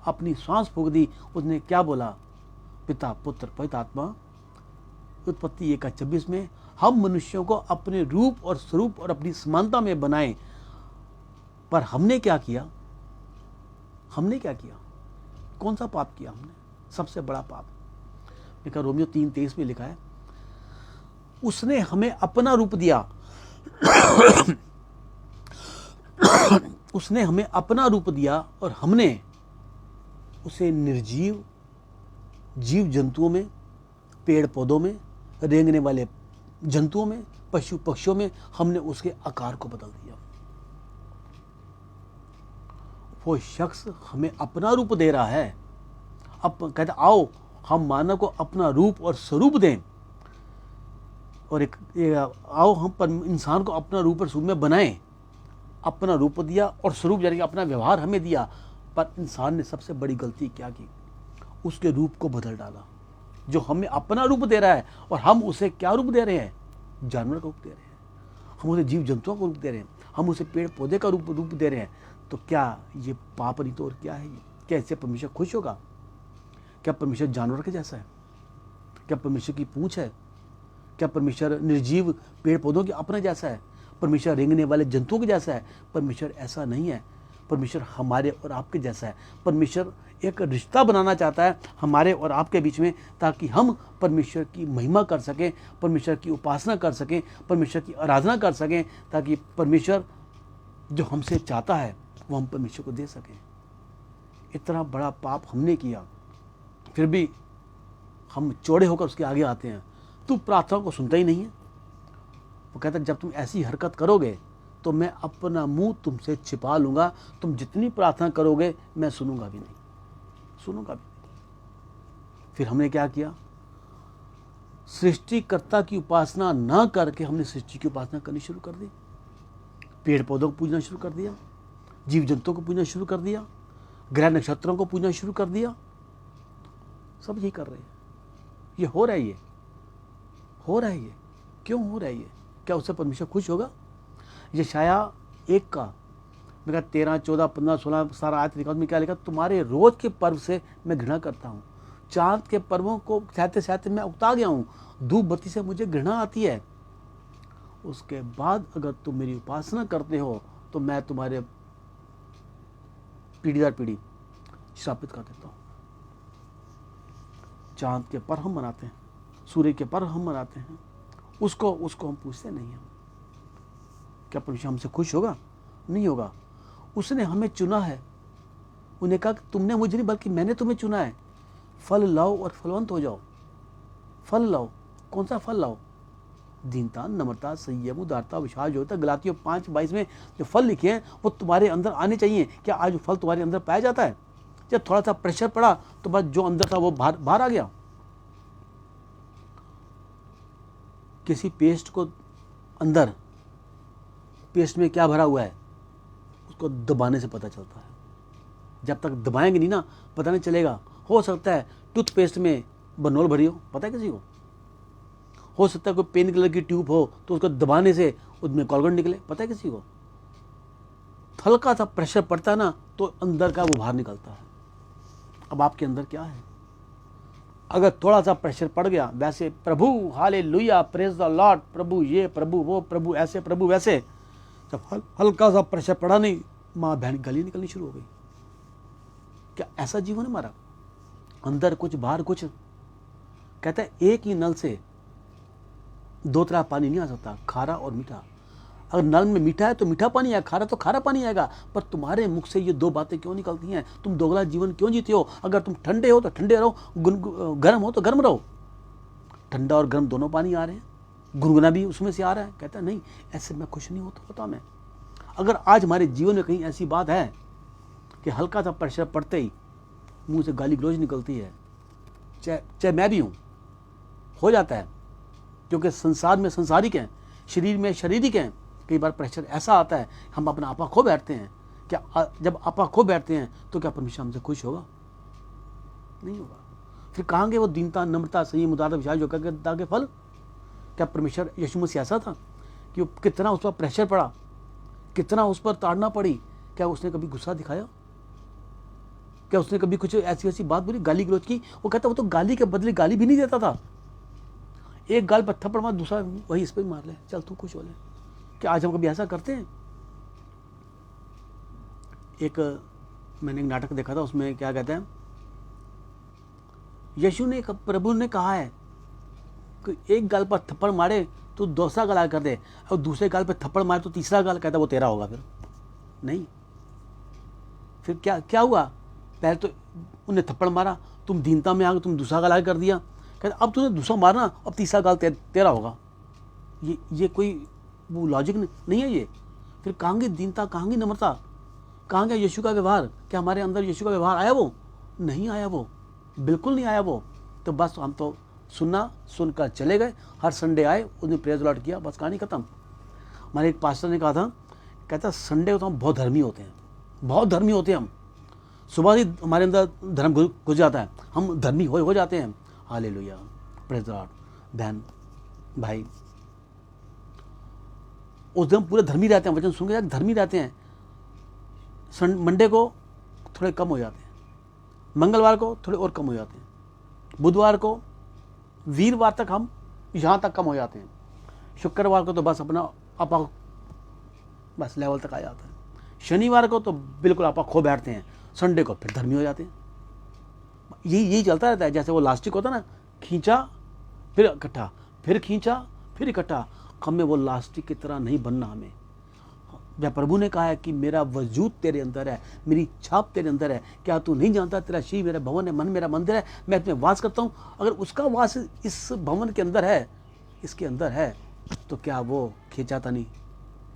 अपनी सांस फूंक दी। उसने क्या बोला? पिता, पुत्र, पवित्र आत्मा। उत्पत्ति 1:26 में हम मनुष्यों को अपने रूप और स्वरूप और अपनी समानता में बनाएं। पर हमने क्या किया? हमने क्या किया? कौन सा पाप किया हमने? सबसे बड़ा पाप। देखा रोमियो 3:23 में लिखा है, उसने हमें अपना रूप दिया उसने हमें अपना रूप दिया और हमने उसे निर्जीव जीव जंतुओं में, पेड़ पौधों में, रेंगने वाले जंतुओं में, पशु पक्षियों में हमने उसके आकार को बदल दिया। वो शख्स हमें अपना रूप दे रहा है। अब कहता आओ हम मानव को अपना रूप और स्वरूप दें, और आओ हम पर इंसान को अपना रूप और स्वरूप में बनाएं। अपना रूप दिया और स्वरूप यानी कि अपना व्यवहार हमें दिया, पर इंसान ने सबसे बड़ी गलती क्या की? उसके रूप को बदल डाला। जो हमें अपना रूप दे रहा है और हम उसे क्या रूप दे रहे हैं? जानवर का रूप दे रहे हैं, हम उसे जीव जंतुओं का रूप दे रहे हैं, हम उसे पेड़ पौधे का रूप दे रहे हैं। तो क्या ये पाप नहीं तो और क्या है? ये क्या इससे परमेश्वर खुश होगा? क्या परमेश्वर जानवर के जैसा है? क्या परमेश्वर की पूंछ है? क्या परमेश्वर निर्जीव पेड़ पौधों के अपने जैसा है? परमेश्वर रेंगने वाले जंतुओं के जैसा है? परमेश्वर ऐसा नहीं है। परमेश्वर हमारे और आपके जैसा है। परमेश्वर एक रिश्ता बनाना चाहता है हमारे और आपके बीच में, ताकि हम परमेश्वर की महिमा कर सकें, परमेश्वर की उपासना कर सकें, परमेश्वर की आराधना कर सकें, ताकि परमेश्वर जो हमसे चाहता है वो हम परमेश्वर को दे सकें। इतना बड़ा पाप हमने किया, फिर भी हम चौड़े होकर उसके आगे आते हैं। तू प्रार्थना को सुनता ही नहीं है। वो कहता है जब तुम ऐसी हरकत करोगे तो मैं अपना मुंह तुमसे छिपा लूंगा। तुम जितनी प्रार्थना करोगे मैं सुनूंगा भी नहीं। फिर हमने क्या किया? सृष्टिकर्ता की उपासना ना करके हमने सृष्टि की उपासना करनी शुरू कर दी। पेड़ पौधों को पूजना शुरू कर दिया, जीव जंतुओं को पूजना शुरू कर दिया, ग्रह नक्षत्रों को पूजना शुरू कर दिया। सब यही कर रहे हैं। ये हो रहा है, ये क्यों हो रहा है? ये क्या उससे परमेश्वर खुश होगा? यशाया 1 का मेरा 13, 14, 15, 16 सारा आयत लिखा, उसमें क्या लिखा? तुम्हारे रोज के पर्व से मैं घृणा करता हूँ। चांद के पर्वों को सहते सहते मैं उकता गया हूँ। धूप बत्ती से मुझे घृणा आती है। उसके बाद अगर तुम मेरी उपासना करते हो तो मैं तुम्हारे पीढ़ी दर पीढ़ी श्रापित कर देता हूँ। चांद के पर्व हम मनाते हैं, सूर्य के पर्व हम मनाते हैं, उसको हम पूछते नहीं हैं। क्या परमेश्वर हमसे खुश होगा? नहीं होगा। उसने हमें चुना है। उन्हें कहा कि तुमने मुझे नहीं बल्कि मैंने तुम्हें चुना है। फल लाओ और फलवंत हो जाओ। फल लाओ। कौन सा फल लाओ? दीनता, नम्रता, संयम, उदारता, विश्वास, जो होता है गलातियों 5:22 में जो फल लिखे हैं वो तुम्हारे अंदर आने चाहिए। क्या आज फल तुम्हारे अंदर पाया जाता है? जब थोड़ा सा प्रेशर पड़ा तो बस जो अंदर था वो बाहर आ गया। किसी पेस्ट को अंदर पेस्ट में क्या भरा हुआ है उसको दबाने से पता चलता है। जब तक दबाएंगे नहीं ना पता नहीं चलेगा। हो सकता है टूथपेस्ट में बनोल भरी हो, पता है किसी को? हो सकता है कोई पेन किलर की ट्यूब हो तो उसको दबाने से उसमें कॉलगेट निकले, पता है किसी को? हल्का सा प्रेशर पड़ता है ना तो अंदर का वो बाहर निकलता है। अब आपके अंदर क्या है? अगर थोड़ा सा प्रेशर पड़ गया, वैसे प्रभु हालेलुया प्रेज द लॉर्ड, प्रभु ये प्रभु वो प्रभु ऐसे प्रभु वैसे, जब हल्का सा प्रेशर पड़ा नहीं माँ बहन गली निकलनी शुरू हो गई। क्या ऐसा जीवन है हमारा? अंदर कुछ बाहर कुछ। कहता है एक ही नल से 2 तरह पानी नहीं आ सकता, खारा और मीठा। अगर नल में मीठा है तो मीठा पानी आएगा, खारा तो खारा पानी आएगा। पर तुम्हारे मुख से ये 2 बातें क्यों निकलती हैं? तुम दोगला जीवन क्यों जीते हो? अगर तुम ठंडे हो तो ठंडे रहो, गर्म हो तो गर्म रहो। ठंडा और गर्म दोनों पानी आ रहे हैं, गुनगुना भी उसमें से आ रहा है। कहता नहीं, ऐसे मैं खुश नहीं होता मैं। अगर आज हमारे जीवन में कहीं ऐसी बात है कि हल्का सा प्रेशर पड़ते ही मुंह से गाली गलौज निकलती है, चाहे मैं भी हूँ, हो जाता है, क्योंकि संसार में संसारिक हैं, शरीर में शारीरिक हैं। कई बार प्रेशर ऐसा आता है हम अपना आपा खो बैठते हैं। क्या जब आपा खो बैठते हैं तो क्या परमेश्वर हमसे खुश होगा? नहीं होगा। फिर कहांगे वो दीनता, नम्रता, संयम, उदारता, विश्वास जो के फल? क्या परमेश्वर यीशु मसीह ऐसा था कि कितना उस पर प्रेशर पड़ा, कितना उस पर ताड़ना पड़ी? क्या उसने कभी गुस्सा दिखाया? क्या उसने कभी कुछ ऐसी बात बोली, गाली गलौज की? वो कहता वो तो गाली के बदले गाली भी नहीं देता था। एक गाल पर थप्पड़ मार, दूसरा वही इस पर मार ले, चल तू खुश हो ले। क्या आज हम कभी ऐसा करते हैं? मैंने एक नाटक देखा था, उसमें क्या कहते हैं, यीशु ने प्रभु ने कहा है कि एक गाल पर थप्पड़ मारे तो दूसरा गाल कर दे, और दूसरे गाल पर थप्पड़ मारे तो तीसरा गाल, कहता वो तेरा होगा। फिर नहीं। फिर क्या क्या हुआ? पहले तो उन्हें थप्पड़ मारा, तुम दीनता में आ गए, तुम दूसरा गाल आगे कर दिया। कहते अब तूने दूसरा मारना, अब तीसरा गाल तेरा होगा। ये कोई वो लॉजिक नहीं है ये। फिर कहाँ की दीनता, कहाँ की नम्रता, कहाँ गया यीशु का व्यवहार? क्या हमारे अंदर यीशु का व्यवहार आया? वो नहीं आया, वो बिल्कुल नहीं आया। वो तो बस हम तो सुनकर चले गए। हर संडे आए, उसने प्रेज लॉर्ड किया, बस कहानी खत्म। हमारे एक पास्टर ने कहा था, कहता संडे को तो हम बहुत धर्मी होते हैं, बहुत धर्मी होते हैं हम। सुबह ही हमारे अंदर धर्म घुस जाता है, हम धर्मी हो जाते हैं। Hallelujah, praise Lord. बहन भाई, उस दिन पूरे धर्मी रहते हैं, वचन सुन के धर्मी रहते हैं। मंडे को थोड़े कम हो जाते हैं, मंगलवार को थोड़े और कम हो जाते हैं, बुधवार को, वीरवार तक हम यहाँ तक कम हो जाते हैं, शुक्रवार को तो बस अपना आपा बस लेवल तक आ जाता है, शनिवार को तो बिल्कुल आपा खो बैठते हैं, संडे को फिर धर्मी हो जाते हैं। यही चलता रहता है। जैसे वो लास्टिक होता ना, खींचा फिर इकट्ठा, फिर खींचा फिर इकट्ठा। हमें वो लास्टिक की तरह नहीं बनना। हमें जब प्रभु ने कहा है कि मेरा वजूद तेरे अंदर है, मेरी छाप तेरे अंदर है, क्या तू नहीं जानता तेरा शरीर मेरा भवन है, मन मेरा मंदिर है, मैं तुम्हें वास करता हूँ। अगर उसका वास इस भवन के अंदर है, इसके अंदर है, तो क्या वो खींचातानी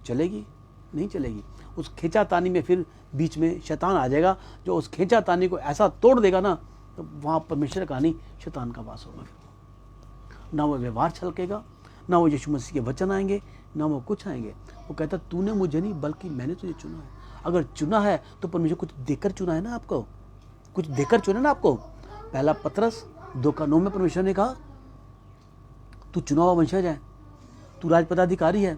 चलेगी? नहीं चलेगी। उस खींचातानी में फिर बीच में शैतान आ जाएगा, जो उस खींचातानी को ऐसा तोड़ देगा ना, तो वहाँ परमेश्वर का नहीं, शैतान का वास होगा। फिर ना वो व्यवहार छलकेगा, ना वो यीशु मसीह के वचन आएंगे, ना वो कुछ आएंगे। वो कहता तूने मुझे नहीं बल्कि मैंने तुझे चुना है। अगर चुना है तो परमेश्वर कुछ देकर चुना है ना आपको, कुछ देकर चुना है ना आपको। पहला पतरस 2:9 में परमेश्वर ने कहा तू चुना हुआ वंशज है, तू राज पदाधिकारी है,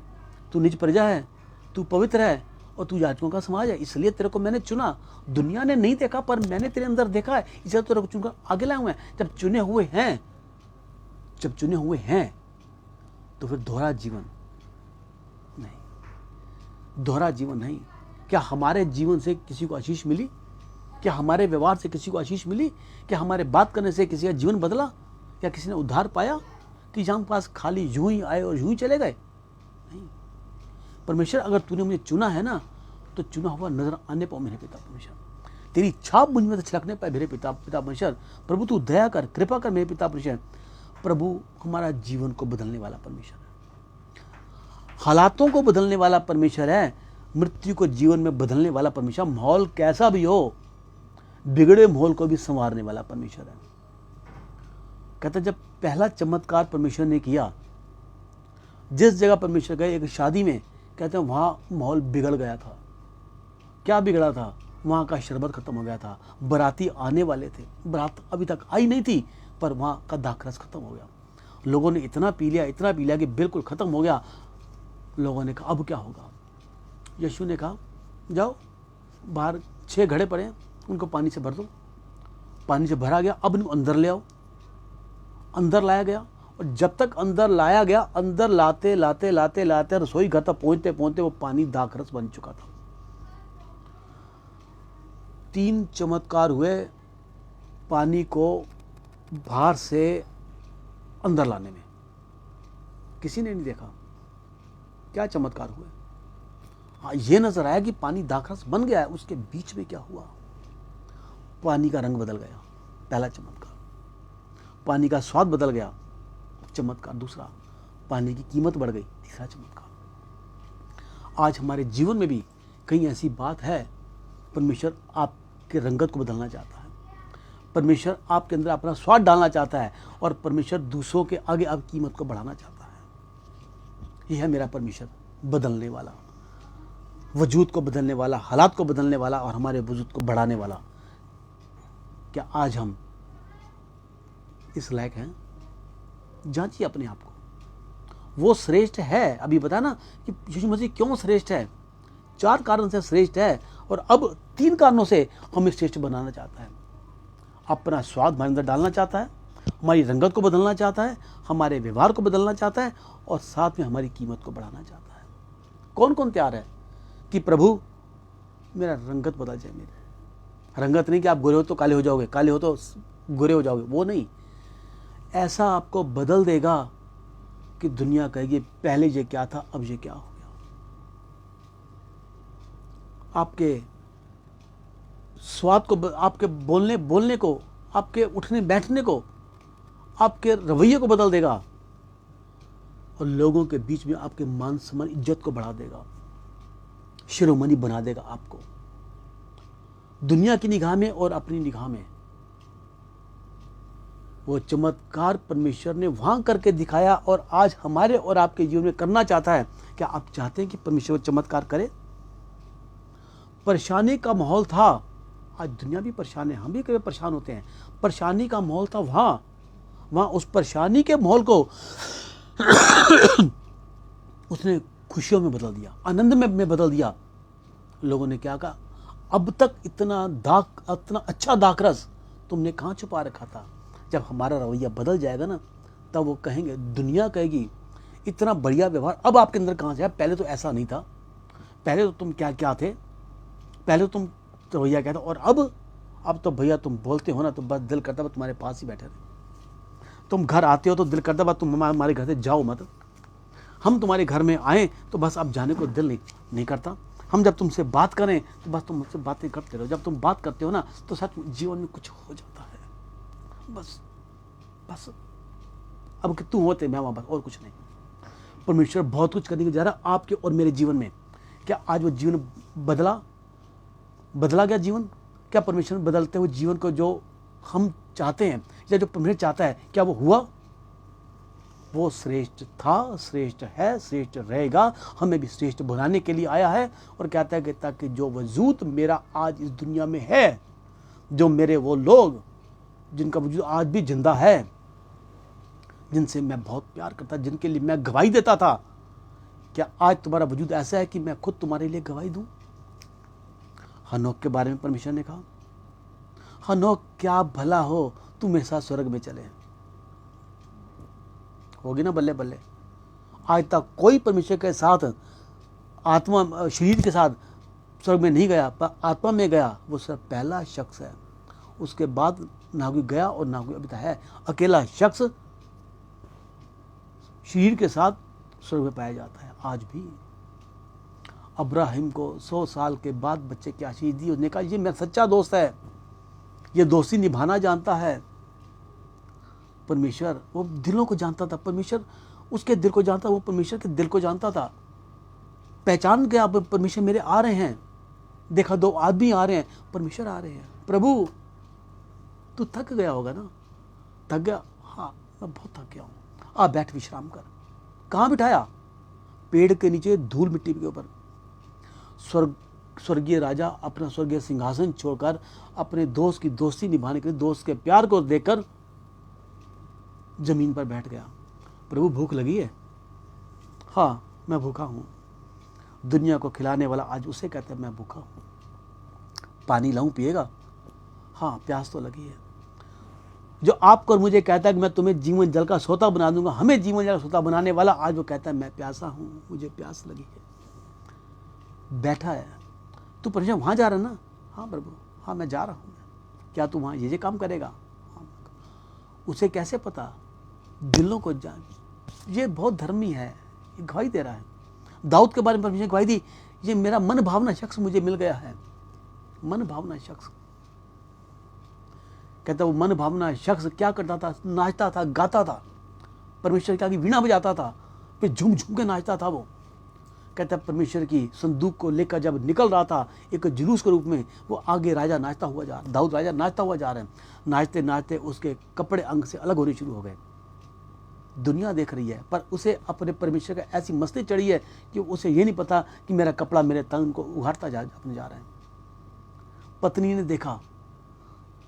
तू निज प्रजा है, तू पवित्र है और तू याजकों का समाज है, इसलिए तेरे को मैंने चुना। दुनिया ने नहीं देखा पर मैंने तेरे अंदर देखा है, इसलिए तेरे को चुनकर आगे लाए हुए हैं। जब चुने हुए हैं तो फिर दोहरा जीवन नहीं। क्या हमारे जीवन से किसी को आशीष मिली? क्या हमारे व्यवहार से किसी को आशीष मिली? क्या हमारे बात करने से किसी का जीवन बदला? क्या किसी ने उद्धार पाया? कि जहाँ पास खाली यूं ही आए और यूं ही चले गए? नहीं। परमेश्वर, अगर तूने मुझे चुना है ना, तो चुना हुआ नजर आने पाओ मेरे पिता परमेश्वर, तेरी छाप मुझ में छिड़कने पाए मेरे पिता परमेश्वर। प्रभु तू दया कर, कृपा कर मेरे पिता परमेश्वर। प्रभु हमारा जीवन को बदलने वाला परमेश्वर है, हालातों को बदलने वाला परमेश्वर है, मृत्यु को जीवन में बदलने वाला परमेश्वर। माहौल कैसा भी हो, बिगड़े माहौल को भी संवारने वाला परमेश्वर है। कहता जब पहला चमत्कार परमेश्वर ने किया, जिस जगह परमेश्वर गए, एक शादी में, कहते हैं वहां माहौल बिगड़ गया था। क्या बिगड़ा था? वहां का शरबत खत्म हो गया था, बराती आने वाले थे, बारात अभी तक आई नहीं थी, पर वहां का दाखरस खत्म हो गया। लोगों ने इतना पी लिया कि बिल्कुल खत्म हो गया। लोगों ने कहा अब क्या होगा? यीशु ने कहा जाओ, बाहर 6 घड़े पड़े हैं, उनको पानी से भर दो। पानी से भरा गया, अब इनको अंदर ले आओ। अंदर लाया गया, और जब तक अंदर लाया गया, अंदर लाते रसोई घर तक पहुंचते वो पानी दाखरस बन चुका था। 3 चमत्कार हुए पानी को बाहर से अंदर लाने में, किसी ने नहीं देखा। क्या चमत्कार हुए? हाँ, ये नजर आया कि पानी दाखरस बन गया है। उसके बीच में क्या हुआ? पानी का रंग बदल गया, पहला चमत्कार। पानी का स्वाद बदल गया, चमत्कार दूसरा। पानी की कीमत बढ़ गई, तीसरा चमत्कार। आज हमारे जीवन में भी कहीं ऐसी बात है, परमेश्वर आपके रंगत को बदलना चाहता है, परमेश्वर आपके अंदर अपना स्वाद डालना चाहता है, और परमेश्वर दूसरों के आगे आप कीमत को बढ़ाना चाहता है। यह है मेरा परमेश्वर, बदलने वाला, वजूद को बदलने वाला, हालात को बदलने वाला, और हमारे वजूद को बढ़ाने वाला। क्या आज हम इस लायक हैं? जांचिए अपने आप को। वो श्रेष्ठ है। अभी बता ना कि यीशु मसीह क्यों श्रेष्ठ है। 4 कारण से श्रेष्ठ है, और अब 3 कारणों से हमें श्रेष्ठ बनाना चाहता है। अपना स्वाद हमारे अंदर डालना चाहता है, हमारी रंगत को बदलना चाहता है, हमारे व्यवहार को बदलना चाहता है, और साथ में हमारी कीमत को बढ़ाना चाहता है। कौन कौन तैयार है कि प्रभु मेरा रंगत बदल जाए? मेरे रंगत नहीं कि आप गोरे हो तो काले हो जाओगे, काले हो तो गोरे हो जाओगे, वो नहीं। ऐसा आपको बदल देगा कि दुनिया कहेगी पहले ये क्या था, अब ये क्या हो गया। आपके स्वाद को, आपके बोलने को, आपके उठने बैठने को, आपके रवैये को बदल देगा और लोगों के बीच में आपके मान सम्मान इज्जत को बढ़ा देगा, शिरोमणि बना देगा आपको दुनिया की निगाह में और अपनी निगाह में। वो चमत्कार परमेश्वर ने वहां करके दिखाया और आज हमारे और आपके जीवन में करना चाहता है। क्या आप चाहते हैं कि परमेश्वर चमत्कार करे? परेशानी का माहौल था, आज दुनिया भी परेशान है, हम भी कभी परेशान होते हैं। परेशानी का माहौल था वहां उस परेशानी के माहौल को उसने खुशियों में बदल दिया, आनंद में बदल दिया। लोगों ने क्या कहा, अब तक इतना अच्छा दाखरस तुमने कहाँ छुपा रखा था। जब हमारा रवैया बदल जाएगा ना, तब वो कहेंगे, दुनिया कहेगी इतना बढ़िया व्यवहार अब आपके अंदर कहाँ से है, पहले तो ऐसा नहीं था, पहले तो तुम क्या क्या थे, पहले तो तुम रवैया क्या था, और अब तो भैया तुम बोलते हो ना तो बस दिल करता है तुम्हारे पास ही बैठे रहे। तुम घर आते हो तो दिल करता है तुम हमारे घर से जाओ मत, हम तुम्हारे घर में आए तो बस अब जाने को दिल नहीं करता। हम जब तुमसे बात करें तो बस तुम मुझसे बातें करते रहो, जब तुम बात करते हो ना तो सच जीवन में कुछ हो जाता है। बस अब कि तू होते मैं वहां, बस और कुछ नहीं। परमेश्वर बहुत कुछ करने को जा रहा आपके और मेरे जीवन में। क्या आज वो जीवन बदला गया जीवन? क्या परमेश्वर बदलते हुए जीवन को जो हम चाहते हैं या जो परमेश्वर चाहता है, क्या वो हुआ? वो श्रेष्ठ था, श्रेष्ठ है, श्रेष्ठ रहेगा, हमें भी श्रेष्ठ बनाने के लिए आया है। और कहता है कि ताकि जो वजूद मेरा आज इस दुनिया में है, जो मेरे वो लोग जिनका वजूद आज भी जिंदा है, जिनसे मैं बहुत प्यार करता, जिनके लिए मैं गवाही देता था, क्या आज तुम्हारा वजूद ऐसा है कि मैं खुद तुम्हारे लिए गवाही दूं? हनोक के बारे में परमेश्वर ने कहा, हनोक क्या भला हो तू मेरे साथ स्वर्ग में चले। होगी ना बल्ले बल्ले। आज तक कोई परमेश्वर के साथ आत्मा शरीर के साथ स्वर्ग में नहीं गया, पर आत्मा में गया, वो सिर्फ पहला शख्स है। उसके बाद ना कोई गया और ना कोई अभी तक है। अकेला शख्स शरीर के साथ स्वर्ग में पाया जाता है। आज भी अब्राहिम को 100 साल के बाद बच्चे की आशीष दी। उसने कहा ये मेरा सच्चा दोस्त है, ये दोस्ती निभाना जानता है। परमेश्वर वो दिलों को जानता था, परमेश्वर उसके दिल को जानता, वो परमेश्वर के दिल को जानता था। पहचान गया परमेश्वर मेरे आ रहे हैं, देखा 2 आदमी आ रहे हैं, परमेश्वर आ रहे हैं। प्रभु तू थक गया होगा ना? थक गया? हाँ मैं बहुत थक गया हूँ, आ बैठ विश्राम कर। कहाँ बिठाया? पेड़ के नीचे धूल मिट्टी के ऊपर। स्वर्गीय राजा अपना स्वर्गीय सिंहासन छोड़कर अपने दोस्त की दोस्ती निभाने के लिए, दोस्त के प्यार को देखकर जमीन पर बैठ गया। प्रभु भूख लगी है? हाँ मैं भूखा हूँ। दुनिया को खिलाने वाला आज उसे कहता है मैं भूखा हूँ। पानी लाऊं पिएगा? हाँ प्यास तो लगी है। जो आपको और मुझे कहता है कि मैं तुम्हें जीवन जल का सोता बना दूंगा, हमें जीवन जल का सोता बनाने वाला आज वो कहता है मैं प्यासा हूँ, मुझे प्यास लगी है। बैठा है। तू परमेश्वर वहाँ जा रहा है ना? हाँ प्रभु, हाँ मैं जा रहा हूँ। क्या तू वहाँ ये काम करेगा? हाँ। उसे कैसे पता? दिलों को जान। ये बहुत धर्मी है, ये गवाही दे रहा है। दाऊद के बारे में परमेश्वर ने गवाही दी, ये मेरा मन भावना शख्स मुझे मिल गया है। मन भावना शख्स। कहता वो मन भावना शख्स क्या करता था? नाचता था, गाता था, परमेश्वर की वीणा बजाता था, फिर झूम झूम के नाचता था। वो कहता परमेश्वर की संदूक को लेकर जब निकल रहा था एक जुलूस के रूप में, वो आगे राजा नाचता हुआ जा रहा, दाऊद राजा नाचता हुआ जा रहे हैं। नाचते नाचते उसके कपड़े अंग से अलग होने शुरू हो गए। दुनिया देख रही है, पर उसे अपने परमेश्वर का ऐसी मस्ती चढ़ी है कि उसे ये नहीं पता कि मेरा कपड़ा मेरे तन को उघाड़ता जा रहा है। पत्नी ने देखा,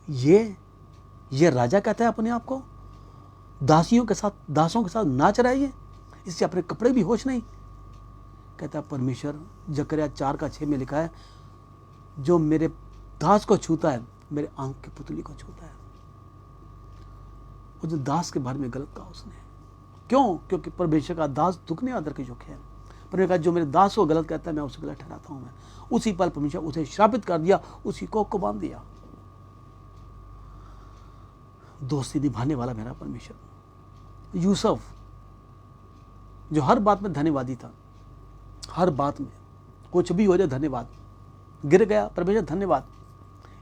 ये राजा कहता है अपने आप को, दासियों के साथ नाच रहा है ये, इससे अपने कपड़े भी होश नहीं। कहता परमेश्वर, जकरिया 4:6 में लिखा है, जो मेरे दास को छूता है मेरे आंख की पुतली को छूता है। वो जो दास के बारे में गलत कहा उसने, क्यों? क्योंकि परमेश्वर का दास दुखने आदर के योग्य है। परमेश्वर का जो मेरे दास को गलत कहता है मैं उसे गलत ठहराता हूं। मैं उसी पल परमेश्वर उसे श्रापित कर दिया, उसी को बांध दिया। दोस्ती निभाने वाला मेरा परमेश्वर। यूसुफ जो हर बात में धन्यवादी था, हर बात में कुछ भी हो जाए धन्यवाद। गिर गया, परमेश्वर धन्यवाद।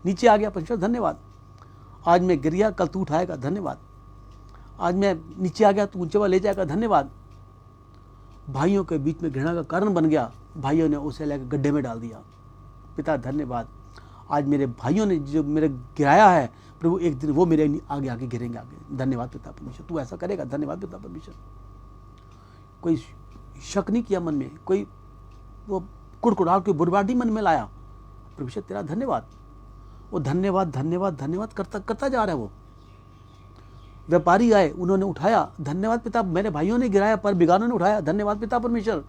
नीचे आ गया, परमेश्वर धन्यवाद। आज मैं गिर गया, कल तू उठाएगा, धन्यवाद। आज मैं नीचे आ गया, तू ऊंचे वाला ले जाएगा, धन्यवाद। भाइयों के बीच में घृणा का कारण बन गया, भाइयों ने उसे लेकर गड्ढे में डाल दिया, पिता धन्यवाद। आज मेरे भाइयों ने जो मेरे गिराया है प्रभु, एक दिन वो मेरे आगे आगे गिरेंगे, आगे, धन्यवाद पिता परमेश्वर, तू ऐसा करेगा, धन्यवाद पिता परमेश्वर। कोई शक नहीं किया मन में, कोई वो कुड़कुड़ाहट, कोई बुरबाटी मन में लाया, परमेश्वर तेरा धन्यवाद। वो धन्यवाद धन्यवाद धन्यवाद करता करता जा रहा है। वो व्यापारी आए, उन्होंने उठाया, धन्यवाद पिता, मेरे भाइयों ने गिराया पर बिगानों ने उठाया, धन्यवाद पिता परमेश्वर।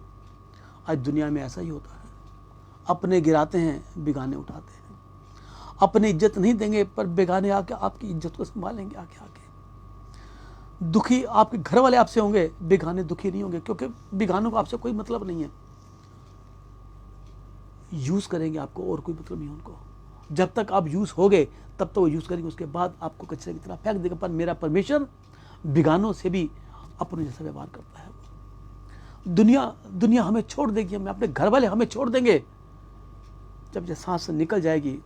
आज दुनिया में ऐसा ही होता है, अपने गिराते हैं, बिगाने उठाते हैं। अपनी इज्जत नहीं देंगे पर बेगाने आके आपकी इज्जत को संभालेंगे आगे आगे। दुखी आपके घर वाले आपसे होंगे, बेगाने दुखी नहीं होंगे, क्योंकि बेगानों को आपसे कोई मतलब नहीं है। यूज करेंगे आपको, और कोई मतलब नहीं उनको। जब तक आप यूज होगे तब तक वो यूज करेंगे, उसके बाद आपको कचरे की तरह फेंक देगा। पर मेरा परमेश्वर बेगानों से भी अपने जैसा व्यवहार करता है। दुनिया हमें छोड़ देगी, हमें अपने घर वाले हमें छोड़ देंगे। जब ये सांस निकल जाएगी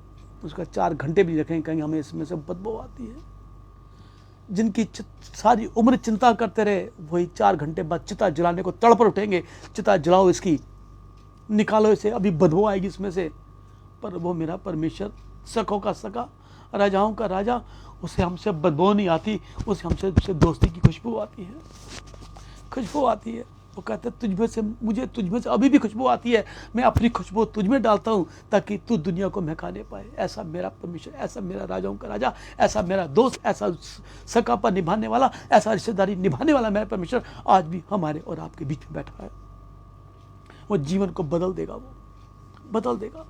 उसका 4 घंटे भी रखेंगे, कहेंगे हमें इसमें से बदबू आती है। जिनकी सारी उम्र चिंता करते रहे, वही 4 घंटे बाद चिता जलाने को तड़प उठेंगे, चिता जलाओ इसकी, निकालो इसे, अभी बदबू आएगी इसमें से। पर वो मेरा परमेश्वर सखों का सखा, राजाओं का राजा, उसे हमसे बदबू नहीं आती, उसे हमसे दोस्ती की खुशबू आती है, खुशबू आती है। वो कहते हैं तुझ में से अभी भी खुशबू आती है, मैं अपनी खुशबू तुझ में डालता हूँ ताकि तू दुनिया को महकाने पाए। ऐसा मेरा परमेश्वर, ऐसा मेरा राजाओं का राजा, ऐसा मेरा दोस्त, ऐसा सकापा निभाने वाला, ऐसा रिश्तेदारी निभाने वाला मेरा परमेश्वर आज भी हमारे और आपके बीच में बैठा है। वो जीवन को बदल देगा, वो बदल देगा।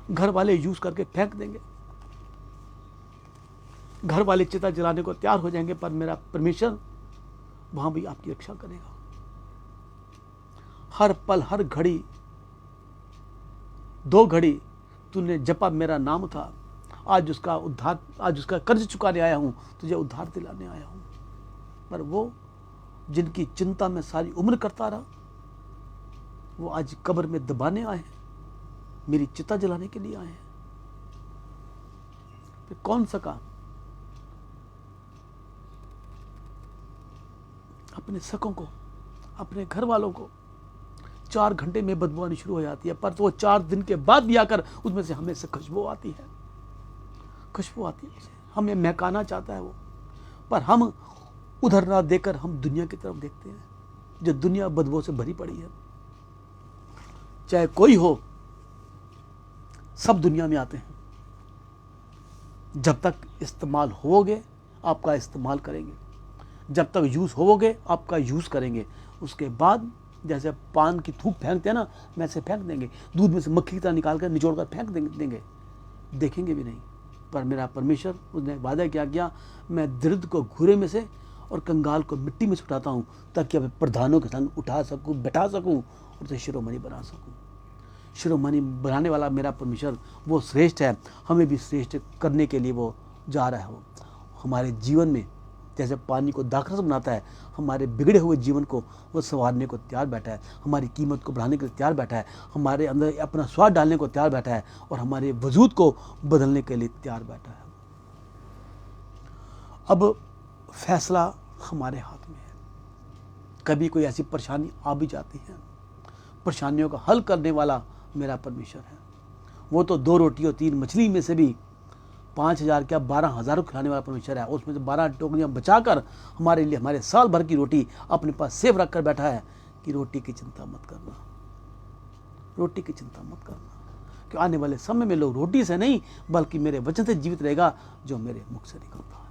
घर वाले यूज करके फेंक देंगे, घर वाले चिता जलाने को तैयार हो जाएंगे, पर मेरा परमेश्वर वहां भी आपकी रक्षा करेगा। हर पल, हर घड़ी, 2 घड़ी तूने जपा मेरा नाम था, आज उसका उद्धार, आज उसका कर्ज चुकाने आया हूं, तुझे उद्धार दिलाने आया हूं। पर वो जिनकी चिंता में सारी उम्र करता रहा, वो आज कब्र में दबाने आए हैं, मेरी चिता जलाने के लिए आए हैं। फिर कौन सका अपने सकों को, अपने घर वालों को 4 घंटे में बदबू आनी शुरू हो जाती है, पर तो वो 4 दिन के बाद भी आकर उसमें से हमें से खुशबू आती है, खुशबू आती है। हमें महकाना चाहता है वो, पर हम उधर ना देकर हम दुनिया की तरफ देखते हैं, जो दुनिया बदबू से भरी पड़ी है। चाहे कोई हो, सब दुनिया में आते हैं। जब तक इस्तेमाल होगे आपका इस्तेमाल करेंगे, जब तक यूज होगे आपका यूज करेंगे। उसके बाद जैसे पान की थूक फेंकते हैं ना, वैसे फेंक देंगे, दूध में से मक्खी की तरह निकाल कर निचोड़ कर फेंक देंगे, देखेंगे भी नहीं। पर मेरा परमेश्वर, उसने वादा क्या किया, मैं दर्द को घूरे में से और कंगाल को मिट्टी में से उठाता हूँ, ताकि अब प्रधानों के संग उठा सकूँ, बैठा सकूँ और उसे शिरोमणि बना सकूँ। शिरोमणि बनाने वाला मेरा परमेश्वर वो श्रेष्ठ है, हमें भी श्रेष्ठ करने के लिए वो जा रहा है। वो हमारे जीवन में जैसे पानी को दाखरस बनाता है, हमारे बिगड़े हुए जीवन को वो संवारने को तैयार बैठा है, हमारी कीमत को बढ़ाने के लिए तैयार बैठा है, हमारे अंदर अपना स्वाद डालने को तैयार बैठा है और हमारे वजूद को बदलने के लिए तैयार बैठा है। अब फैसला हमारे हाथ में है। कभी कोई ऐसी परेशानी आ भी जाती है, परेशानियों का हल करने वाला मेरा परमेश्वर है। वो तो 2 रोटी और 3 मछली में से भी 5,000 क्या 12,000 को खिलाने वाला परमेश्वर है। उसमें से 12 टोकरियां बचाकर हमारे लिए, हमारे साल भर की रोटी अपने पास सेव रख कर बैठा है कि रोटी की चिंता मत करना, रोटी की चिंता मत करना, कि आने वाले समय में लोग रोटी से नहीं बल्कि मेरे वचन से जीवित रहेगा, जो मेरे मुख से निकलता है,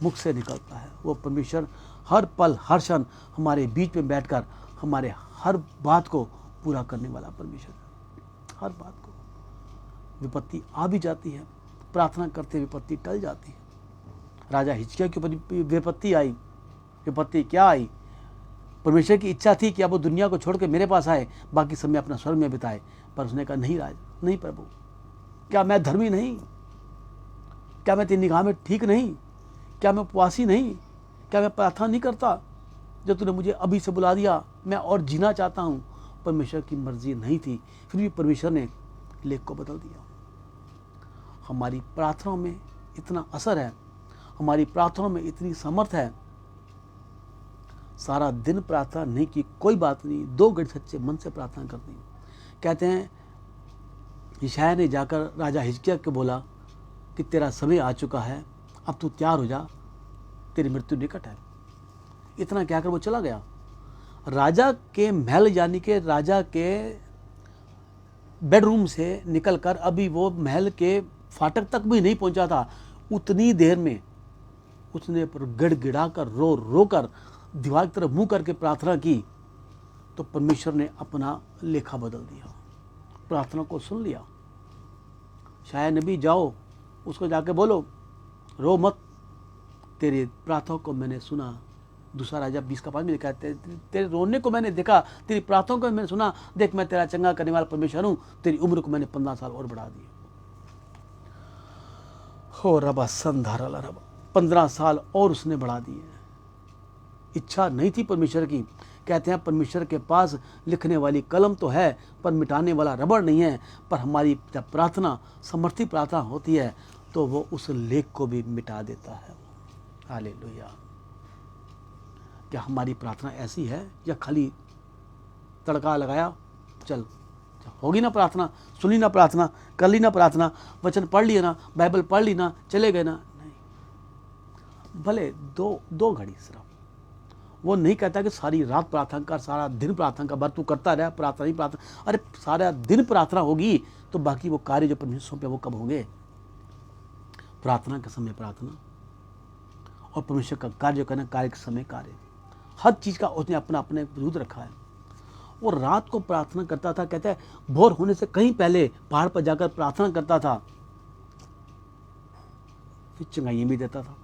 मुख से निकलता है। वो परमेश्वर हर पल, हर क्षण हमारे बीच में बैठकर हमारे हर बात को पूरा करने वाला परमेश्वर है। हर बात को, विपत्ति आ भी जाती है, प्रार्थना करते विपत्ति टल जाती है। राजा हिजकिय्याह के ऊपर विपत्ति आई, विपत्ति क्या आई, परमेश्वर की इच्छा थी कि अब वो दुनिया को छोड़ के मेरे पास आए, बाकी समय अपना स्वर्ग में बिताए, पर उसने कहा नहीं राज, नहीं प्रभु, क्या मैं धर्मी नहीं, क्या मैं तेरी निगाह में ठीक नहीं, क्या मैं उपवासी नहीं, क्या मैं प्रार्थना नहीं करता, जब तूने मुझे अभी से बुला दिया, मैं और जीना चाहता हूँ। परमेश्वर की मर्जी नहीं थी, फिर भी परमेश्वर ने लेख को बदल दिया। हमारी प्रार्थनाओं में इतना असर है, हमारी प्रार्थनाओं में इतनी समर्थ है। सारा दिन प्रार्थना नहीं की कोई बात नहीं, 2 घड़ी सच्चे मन से प्रार्थना करनी। कहते हैं यशायाह ने जाकर राजा हिजकिय्याह को बोला कि तेरा समय आ चुका है, अब तू तैयार हो जा, तेरी मृत्यु निकट है। इतना कहकर वो चला गया। राजा के महल यानी के राजा के बेडरूम से निकलकर अभी वो महल के फाटक तक भी नहीं पहुंचा था, उतनी देर में उसने गिड़गिड़ा कर रो रो कर दीवार की तरफ मुंह करके प्रार्थना की, तो परमेश्वर ने अपना लेखा बदल दिया, प्रार्थना को सुन लिया। शायद नबी जाओ, उसको जाके बोलो रो मत, तेरे प्रार्थना को मैंने सुना। दूसरा राजा 20:5 में लिखा है, तेरे रोने को मैंने देखा, तेरी प्रार्थना को मैंने सुना, देख मैं तेरा चंगा करने वाला परमेश्वर हूं, तेरी उम्र को मैंने 15 साल और बढ़ा दी। हो रबा संधारा रबा, 15 साल और उसने बढ़ा दिए। इच्छा नहीं थी परमेश्वर की। कहते हैं परमेश्वर के पास लिखने वाली कलम तो है पर मिटाने वाला रबड़ नहीं है। पर हमारी जब प्रार्थना समर्थी प्रार्थना होती है तो वो उस लेख को भी मिटा देता है। हालेलुया। क्या हमारी प्रार्थना ऐसी है या खाली तड़का लगाया, चल होगी ना प्रार्थना, सुनी ना प्रार्थना, कर ली ना प्रार्थना, वचन पढ़ लिया ना, बाइबल पढ़ ली ना, चले गए ना? नहीं, भले दो घड़ी सिर्फ। वो नहीं कहता कि सारी रात प्रार्थना कर, सारा दिन प्रार्थना कर, तू करता रहा प्रार्थना ही प्रार्थना। अरे सारा दिन प्रार्थना होगी तो बाकी वो कार्य जो परमेश्वर सौंपे वो कब होंगे? प्रार्थना के समय प्रार्थना और परमेश्वर का कार्य करना, कार्य के समय कार्य। हर चीज का उसने अपना अपने विरुद्ध रखा है। वो रात को प्रार्थना करता था, कहता है भोर होने से कहीं पहले पहाड़ पर जाकर प्रार्थना करता था, फिर चंगाई भी देता था,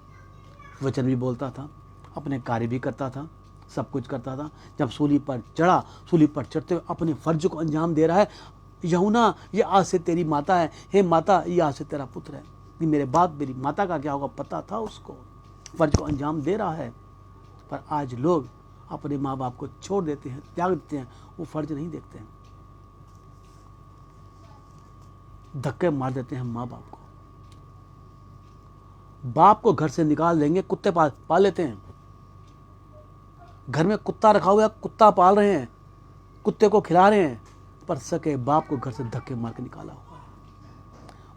वचन भी बोलता था, अपने कार्य भी करता था, सब कुछ करता था। जब सूली पर चढ़ा, सूली पर चढ़ते हुए अपने फर्ज को अंजाम दे रहा है। यूहन्ना ये आज से तेरी माता है, हे माता ये आज से तेरा पुत्र है। कि मेरे बाद मेरी माता का क्या होगा पता था उसको, फर्ज को अंजाम दे रहा है। पर आज लोग अपने माँ बाप को छोड़ देते हैं, त्याग देते हैं, वो फर्ज नहीं देखते हैं, धक्के मार देते हैं माँ बाप को। बाप को घर से निकाल देंगे, कुत्ते पाल लेते हैं। घर में कुत्ता रखा हुआ है, कुत्ता पाल रहे हैं, कुत्ते को खिला रहे हैं, पर सके बाप को घर से धक्के मार के निकाला हुआ है।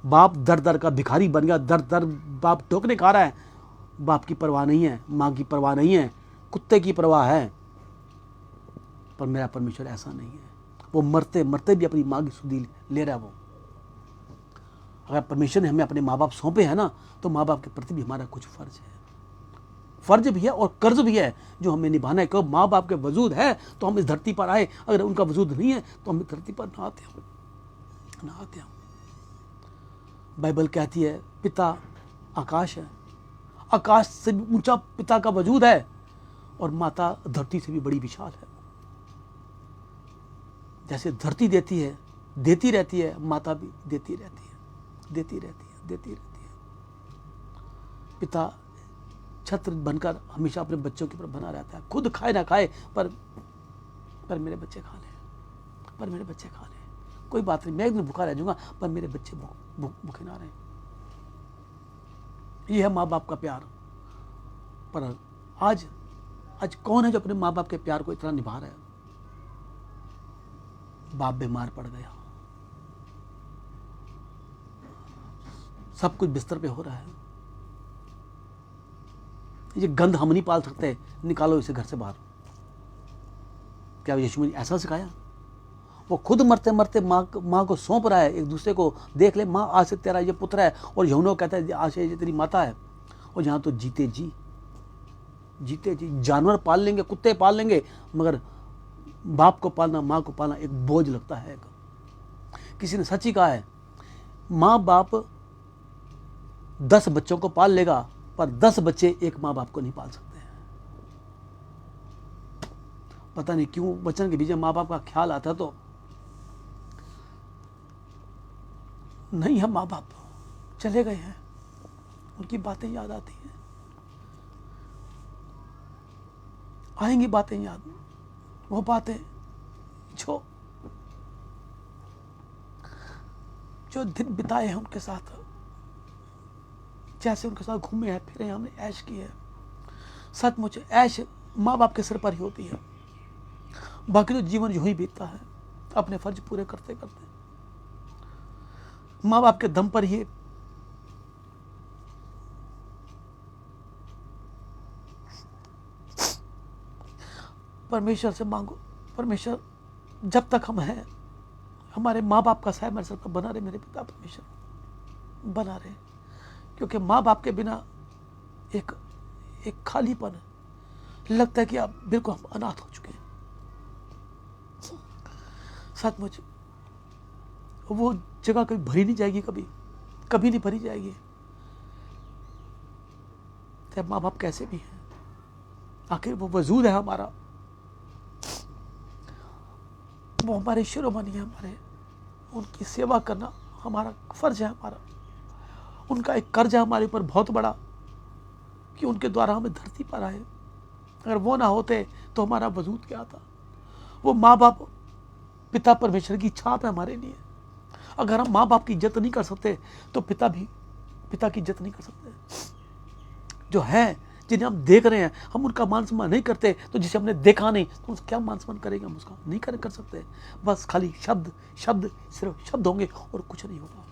बाप दर दर का भिखारी बन गया, दर दर बाप ठोकने खा रहा है। बाप की परवाह नहीं है, माँ की परवाह नहीं है, कुत्ते की परवाह है। पर मेरा परमेश्वर ऐसा नहीं है, वो मरते मरते भी अपनी माँ की सुधि ले रहा है। वो अगर परमेश्वर ने हमें अपने माँ बाप सौंपे हैं ना, तो माँ बाप के प्रति भी हमारा कुछ फर्ज है, फर्ज भी है और कर्ज भी है जो हमें निभाना है। क्यों? माँ बाप के वजूद है तो हम इस धरती पर आए, अगर उनका वजूद नहीं है तो हम इस धरती पर ना आते हम। बाइबल कहती है पिता आकाश है, आकाश से भी ऊंचा पिता का वजूद है, और माता धरती से भी बड़ी विशाल है। जैसे धरती देती है, देती रहती है, माता भी देती रहती है, देती रहती है। पिता छत्र बनकर हमेशा अपने बच्चों के ऊपर बना रहता है, खुद खाए ना खाए पर मेरे बच्चे खा लें, कोई बात नहीं, मैं एक दिन भूखा रह जाऊंगा पर मेरे बच्चे भूखे ना रहें। ये है माँ बाप का प्यार। पर आज कौन है जो अपने माँ बाप के प्यार को इतना निभा रहा है? बाप बीमार पड़ गया, सब कुछ बिस्तर पे हो रहा है, ये गंध हम नहीं पाल सकते, निकालो इसे घर से बाहर। क्या यीशु ने ऐसा सिखाया? वो खुद मरते मरते माँ को सौंप रहा है, एक दूसरे को देख ले, माँ आज से तेरा ये पुत्र है, और यूहन्ना कहता है आज से ये तेरी माता है। और यहाँ तो जीते जी जानवर पाल लेंगे, कुत्ते पाल लेंगे, मगर बाप को पालना, माँ को पालना एक बोझ लगता है। किसी ने सच ही कहा है, माँ बाप 10 बच्चों को पाल लेगा पर 10 बच्चे एक माँ बाप को नहीं पाल सकते हैं। पता नहीं क्यों बच्चन के बीच में माँ बाप का ख्याल आता है तो नहीं, हम माँ बाप चले गए हैं, उनकी बातें याद आती हैं, आएंगी बातें याद, वो बातें जो जो दिन बिताए हैं उनके साथ, जैसे उनके साथ घूमे हैं फिरे हैं, हमने ऐश की है। सचमुच ऐश माँ बाप के सिर पर ही होती है, बाकी तो जीवन यूं ही बीतता है अपने फर्ज पूरे करते करते। माँ बाप के दम पर ही परमेश्वर से मांगो, परमेश्वर जब तक हम हैं हमारे माँ बाप का साया मेरे सर पर बना रहे, मेरे पिता परमेश्वर बना रहे, क्योंकि माँ बाप के बिना एक खालीपन लगता है कि आप बिल्कुल हम अनाथ हो चुके हैं। सचमुच वो जगह कभी भरी नहीं जाएगी, कभी नहीं भरी जाएगी। चाहे माँ बाप कैसे भी हैं, आखिर वो वजूद है हमारा, वो हमारे शिरोमणि है, हमारे उनकी सेवा करना हमारा फर्ज है, हमारा उनका एक कर्ज है हमारे ऊपर बहुत बड़ा कि उनके द्वारा हमें धरती पर आए। अगर वो ना होते तो हमारा वजूद क्या था। वो माँ बाप पिता परमेश्वर की छाप है हमारे लिए। अगर हम माँ बाप की इज्जत नहीं कर सकते तो पिता की इज्जत नहीं कर सकते। जो है जिन्हें हम देख रहे हैं हम उनका मान सम्मान नहीं करते, तो जिसे हमने देखा नहीं तो उसका क्या मान सम्मान करेंगे, हम उसका नहीं कर सकते। बस खाली शब्द सिर्फ शब्द होंगे और कुछ नहीं होगा।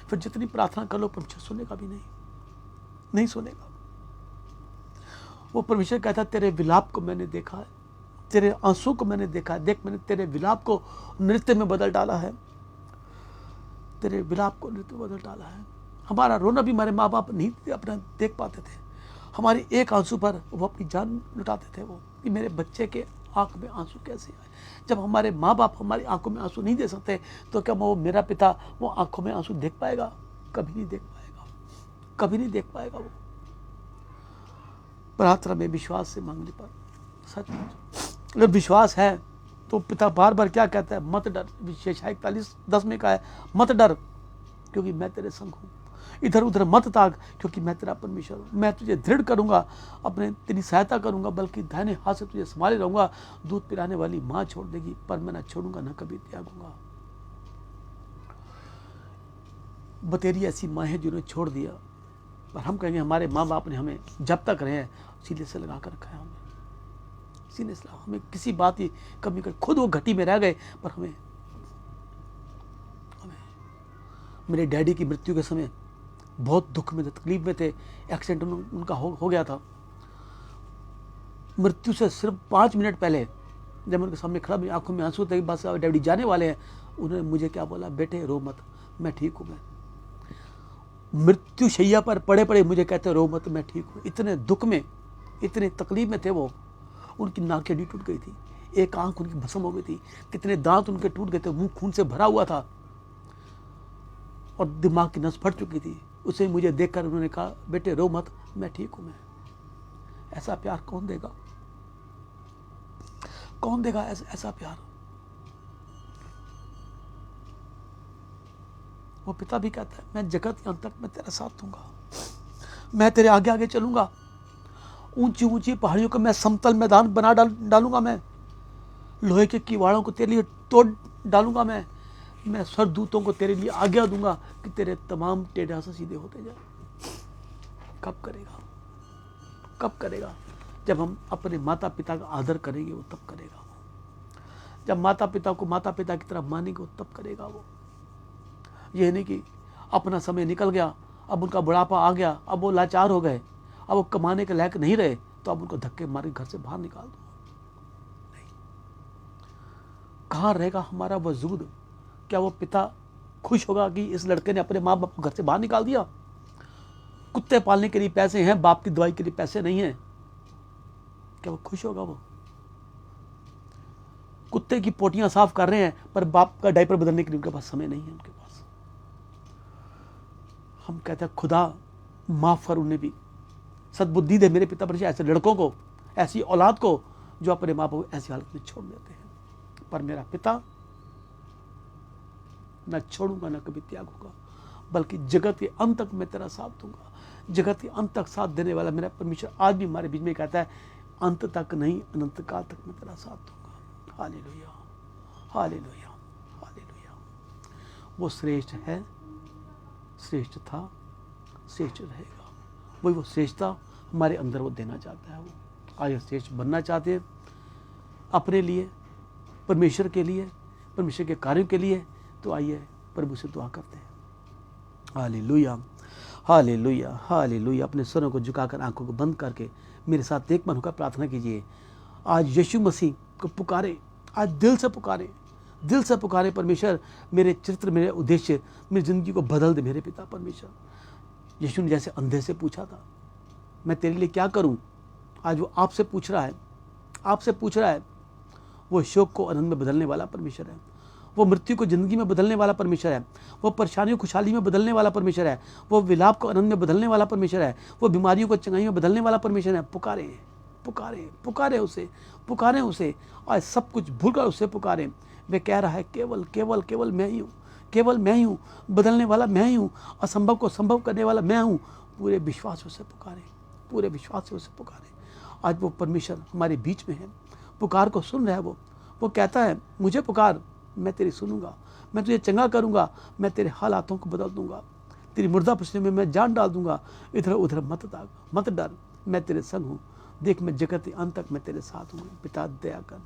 फिर जितनी प्रार्थना कर लो परमेश्वर सुनेगा भी नहीं सुनेगा। वो परमेश्वर कहता तेरे विलाप को मैंने देखा है, तेरे आंसू को मैंने देखा है, देख मैंने तेरे विलाप को नृत्य में बदल डाला है, तेरे विलाप को नृत्य में बदल डाला है। हमारा रोना भी हमारे माँ बाप नहीं अपना देख पाते थे, हमारी एक आंसू पर वो अपनी जान लुटाते थे। वो कि मेरे बच्चे के आंख में आंसू कैसे आए। जब हमारे माँ बाप हमारी आंखों में आंसू नहीं दे सकते तो क्या वो मेरा पिता वो आंखों में आंसू देख पाएगा? कभी नहीं देख पाएगा, कभी नहीं देख पाएगा। वो प्रार्थना में विश्वास से मांगने पर सचमुच अगर विश्वास है तो पिता बार बार क्या कहता है, मत डर। विशेषाय 41:10 में कहा है मत डर क्योंकि मैं तेरे संग हूँ, इधर उधर मत ताक क्योंकि मैं तेरा परमेश्वर हूँ। मैं तुझे दृढ़ करूंगा, अपने तेरी सहायता करूंगा, बल्कि दाहिने हाथ से तुझे संभाले रहूंगा। दूध पिलाने वाली माँ छोड़ देगी पर मैं न छोड़ूंगा, न कभी त्यागूंगा। बतेरी ऐसी माँ है जिन्होंने छोड़ दिया, पर हम कहेंगे हमारे माँ बाप ने हमें जब तक रहे हैं सीने से लगा कर रखा है, हमें सीने से लगा, हमें किसी बात की कमी कर, खुद वो घटी में रह गए पर हमें मेरे डैडी की मृत्यु के समय बहुत दुख में थे, तकलीफ में थे। एक्सीडेंट उनका हो गया था। मृत्यु से सिर्फ 5 मिनट पहले जब उनके सामने खड़ा, मेरी आंखों में आंसू थे, बस डैडी जाने वाले हैं, उन्होंने मुझे क्या बोला, बेटे रो मत, मैं ठीक हूँ। मैं मृत्यु शैया पर पड़े पड़े मुझे कहते रो मत, मैं ठीक हूँ। इतने दुख में, इतने तकलीफ में थे वो। उनकी नाक हड्डी टूट गई थी, एक आंख उनकी भस्म हो गई थी, कितने दांत उनके टूट गए थे, मुंह खून से भरा हुआ था और दिमाग की नस फट चुकी थी। उसे मुझे देखकर उन्होंने कहा बेटे रो मत, मैं ठीक हूं। मैं ऐसा प्यार कौन देगा, कौन देगा ऐसा प्यार। वो पिता भी कहता है मैं जगत के अंत तक मैं तेरा साथ दूंगा, मैं तेरे आगे आगे चलूंगा, ऊंची ऊंची पहाड़ियों को मैं समतल मैदान बना डालूंगा, मैं लोहे के किवाड़ों को तेरे लिए तोड़ डालूंगा, मैं सरदूतों को तेरे लिए आज्ञा दूंगा कि तेरे तमाम टेढ़े रास्ते सीधे होते जाए। कब करेगा, कब करेगा? जब हम अपने माता पिता का आदर करेंगे वो तब करेगा। जब माता पिता को माता पिता की तरह मानेंगे वो तब करेगा। वो ये नहीं कि अपना समय निकल गया, अब उनका बुढ़ापा आ गया, अब वो लाचार हो गए, अब वो कमाने के लायक नहीं रहे तो अब उनको धक्के मार घर से बाहर निकाल दो। नहीं, कहाँ रहेगा हमारा वजूद? क्या वो पिता खुश होगा कि इस लड़के ने अपने माँ बाप को घर से बाहर निकाल दिया? कुत्ते पालने के लिए पैसे हैं, बाप की दवाई के लिए पैसे नहीं हैं, क्या वो खुश होगा? वो कुत्ते की पोटियां साफ कर रहे हैं पर बाप का डायपर बदलने के लिए उनके पास समय नहीं है उनके पास। हम कहते हैं खुदा माफ कर उन्हें भी, सद्बुद्धि दे मेरे पिता पर ऐसे लड़कों को, ऐसी औलाद को जो अपने माँ बाप को ऐसी हालत में छोड़ देते हैं। पर मेरा पिता न छोड़ूंगा न कभी त्यागूंगा, बल्कि जगत के अंत तक मैं तेरा साथ दूंगा। जगत के अंत तक साथ देने वाला मेरा परमेश्वर आज भी हमारे बीच में कहता है अंत तक नहीं अनंत काल तक मैं तेरा साथ दूंगा। Hallelujah, hallelujah, hallelujah. वो श्रेष्ठ है, श्रेष्ठ था, श्रेष्ठ रहेगा। वही वो श्रेष्ठता हमारे अंदर वो देना चाहता है। वो आज श्रेष्ठ बनना चाहते हैं अपने लिए, परमेश्वर के लिए, परमेश्वर के कार्यों के लिए। तो आइए प्रभु से दुआ करते हैं। Hallelujah, hallelujah, hallelujah. अपने स्वरों को झुकाकर आंखों को बंद करके मेरे साथ एक मन होकर प्रार्थना कीजिए। आज यीशु मसीह को पुकारे, आज दिल से पुकारे, दिल से पुकारे। परमेश्वर मेरे चरित्र, मेरे उद्देश्य, मेरी जिंदगी को बदल दे मेरे पिता परमेश्वर। यीशु ने जैसे अंधे से पूछा था, मैं तेरे लिए क्या करूं, आज वो आपसे पूछ रहा है, आपसे पूछ रहा है। वो शोक को आनंद में बदलने वाला परमेश्वर है। वो मृत्यु को जिंदगी में बदलने वाला परमेश्वर है। वो परेशानियों को खुशहाली में बदलने वाला परमेश्वर है। वो विलाप को आनंद में बदलने वाला परमेश्वर है। वो बीमारियों को चंगाई में बदलने वाला परमेश्वर है। पुकारे, पुकारे, पुकारे उसे, पुकारे उसे। आज सब कुछ भूलकर उसे पुकारे। वे कह रहा है केवल केवल केवल मैं ही हूँ, केवल मैं ही हूँ, बदलने वाला मैं ही हूँ, असंभव को संभव करने वाला मैं हूँ। पूरे विश्वास से उसे पुकारे, पूरे विश्वास से उसे पुकारे। आज वो परमेश्वर हमारे बीच में है, पुकार को सुन रहा है। वो कहता है मुझे पुकार, मैं तेरी सुनूंगा, मैं तुझे चंगा करूंगा, मैं तेरे हालातों को बदल दूंगा, तेरी मुर्दा पृष्ठ में मैं जान डाल दूंगा। इधर उधर मत दाग, मत डर, मैं तेरे संग हूँ। देख मैं जगत के अंत तक मैं तेरे साथ हूँ। पिता दया कर,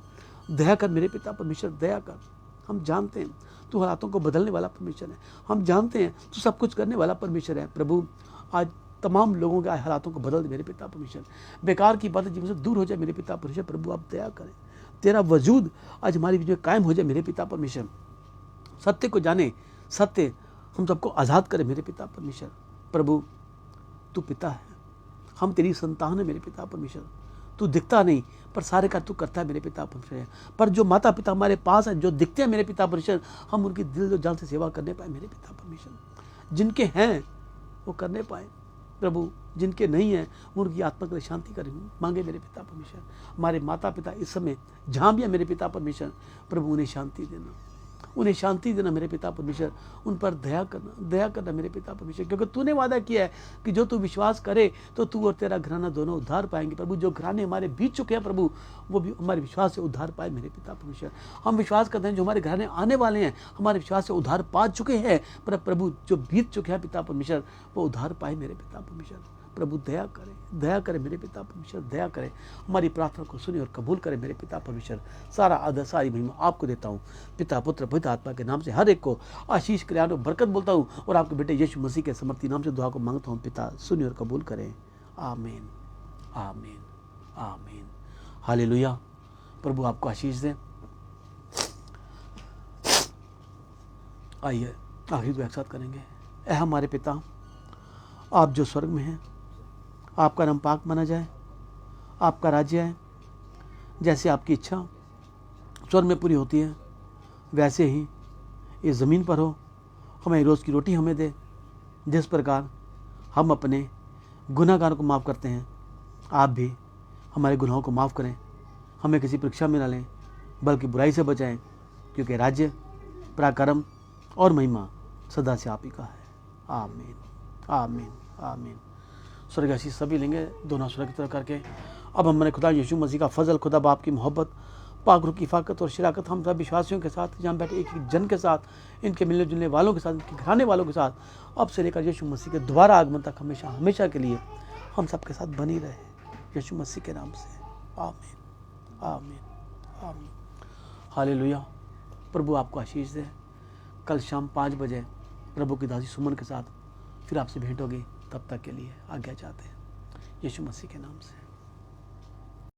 दया कर मेरे पिता परमेश्वर, दया कर। हम जानते हैं तू हालातों को बदलने वाला परमेश्वर है। हम जानते हैं तू सब कुछ करने वाला परमेश्वर है। प्रभु आज तमाम लोगों के हालातों को बदल दे मेरे पिता परमेश्वर। बेकार की बातें जीवन से दूर हो जाए मेरे पिता परमेश्वर। प्रभु आप दया करें, तेरा वजूद आज हमारी बीच में कायम हो जाए मेरे पिता परमेश्वर। सत्य को जाने, सत्य हम सबको आज़ाद करे मेरे पिता परमेश्वर। प्रभु तू पिता है, हम तेरी संतान है मेरे पिता परमेश्वर। तू दिखता नहीं पर सारे का तू करता है मेरे पिता परमेश्वर। पर जो माता पिता हमारे पास है, जो दिखते हैं मेरे पिता परमेश्वर, हम उनकी दिल जो जान से सेवा करने पाए मेरे पिता परमेश्वर। जिनके हैं वो करने पाए प्रभु, जिनके नहीं है वो उनकी आत्मा के लिए शांति करें मांगे मेरे पिता परमेश्वर। हमारे माता पिता इस समय जहाँ भी है मेरे पिता परमेश्वर, प्रभु उन्हें शांति देना, उन्हें शांति देना मेरे पिता परमेश्वर। उन पर दया करना, दया करना मेरे पिता परमेश्वर। क्योंकि तूने वादा किया है कि जो तू विश्वास करे तो तू और तेरा घराना दोनों उद्धार पाएंगे। प्रभु जो घराने हमारे बीत चुके हैं प्रभु, वो भी हमारे विश्वास से उद्धार पाए मेरे पिता परमेश्वर। हम विश्वास करते हैं जो हमारे घराने आने वाले हैं हमारे विश्वास से उद्धार पा चुके हैं, पर प्रभु जो बीत चुके हैं पिता परमेश्वर वो उद्धार पाए मेरे पिता परमेश्वर। प्रभु दया करे, दया करे मेरे पिता परमेश्वर, दया करे। हमारी प्रार्थना को सुने और कबूल करे मेरे पिता परमेश्वर। सारा आदर सारी महिमा आपको देता हूँ। पिता पुत्र पवित्र आत्मा के नाम से हर एक को आशीष कल्याण और बरकत बोलता हूँ और आपके बेटे यीशु मसीह के समर्थी नाम से दुआ को मांगता हूँ। पिता सुनिए और कबूल करें। आमीन, आमीन, आमीन। हालेलुया। प्रभु आपको आशीष दें। आइए आखिरी दुआ एक साथ करेंगे। ऐ हमारे पिता, आप जो स्वर्ग में हैं, आपका नाम पाक माना जाए, आपका राज्य है, जैसे आपकी इच्छा स्वर्ग में पूरी होती है वैसे ही इस ज़मीन पर हो। हमें रोज़ की रोटी हमें दे। जिस प्रकार हम अपने गुनाहगारों को माफ़ करते हैं, आप भी हमारे गुनाहों को माफ़ करें। हमें किसी परीक्षा में न लें बल्कि बुराई से बचाएं, क्योंकि राज्य, पराक्रम और महिमा सदा से आप ही का है। आमीन, आमीन, आमीन। स्वर्गवासी सभी लेंगे दोनों स्वर्ग की तरफ करके। अब हमारे खुदा यीशु मसीह का फजल, खुदा बाप की मोहब्बत, पाक रूह की फाकत और शिराकत हम सब विश्वासियों के साथ, जहाँ बैठे एक एक जन के साथ, इनके मिलने जुलने वालों के साथ, इनके घराने वालों के साथ, अब से लेकर यीशु मसीह के दोबारा आगमन तक हमेशा हमेशा के लिए हम सबके साथ बनी रहे, यीशु मसीह के नाम से। आमीन, आमीन, आमीन। हालेलुया। प्रभु आपको आशीष दे। कल शाम 5 बजे प्रभु की दासी सुमन के साथ फिर आपसे भेंट होगी। तब तक के लिए आज्ञा चाहते हैं यीशु मसीह के नाम से।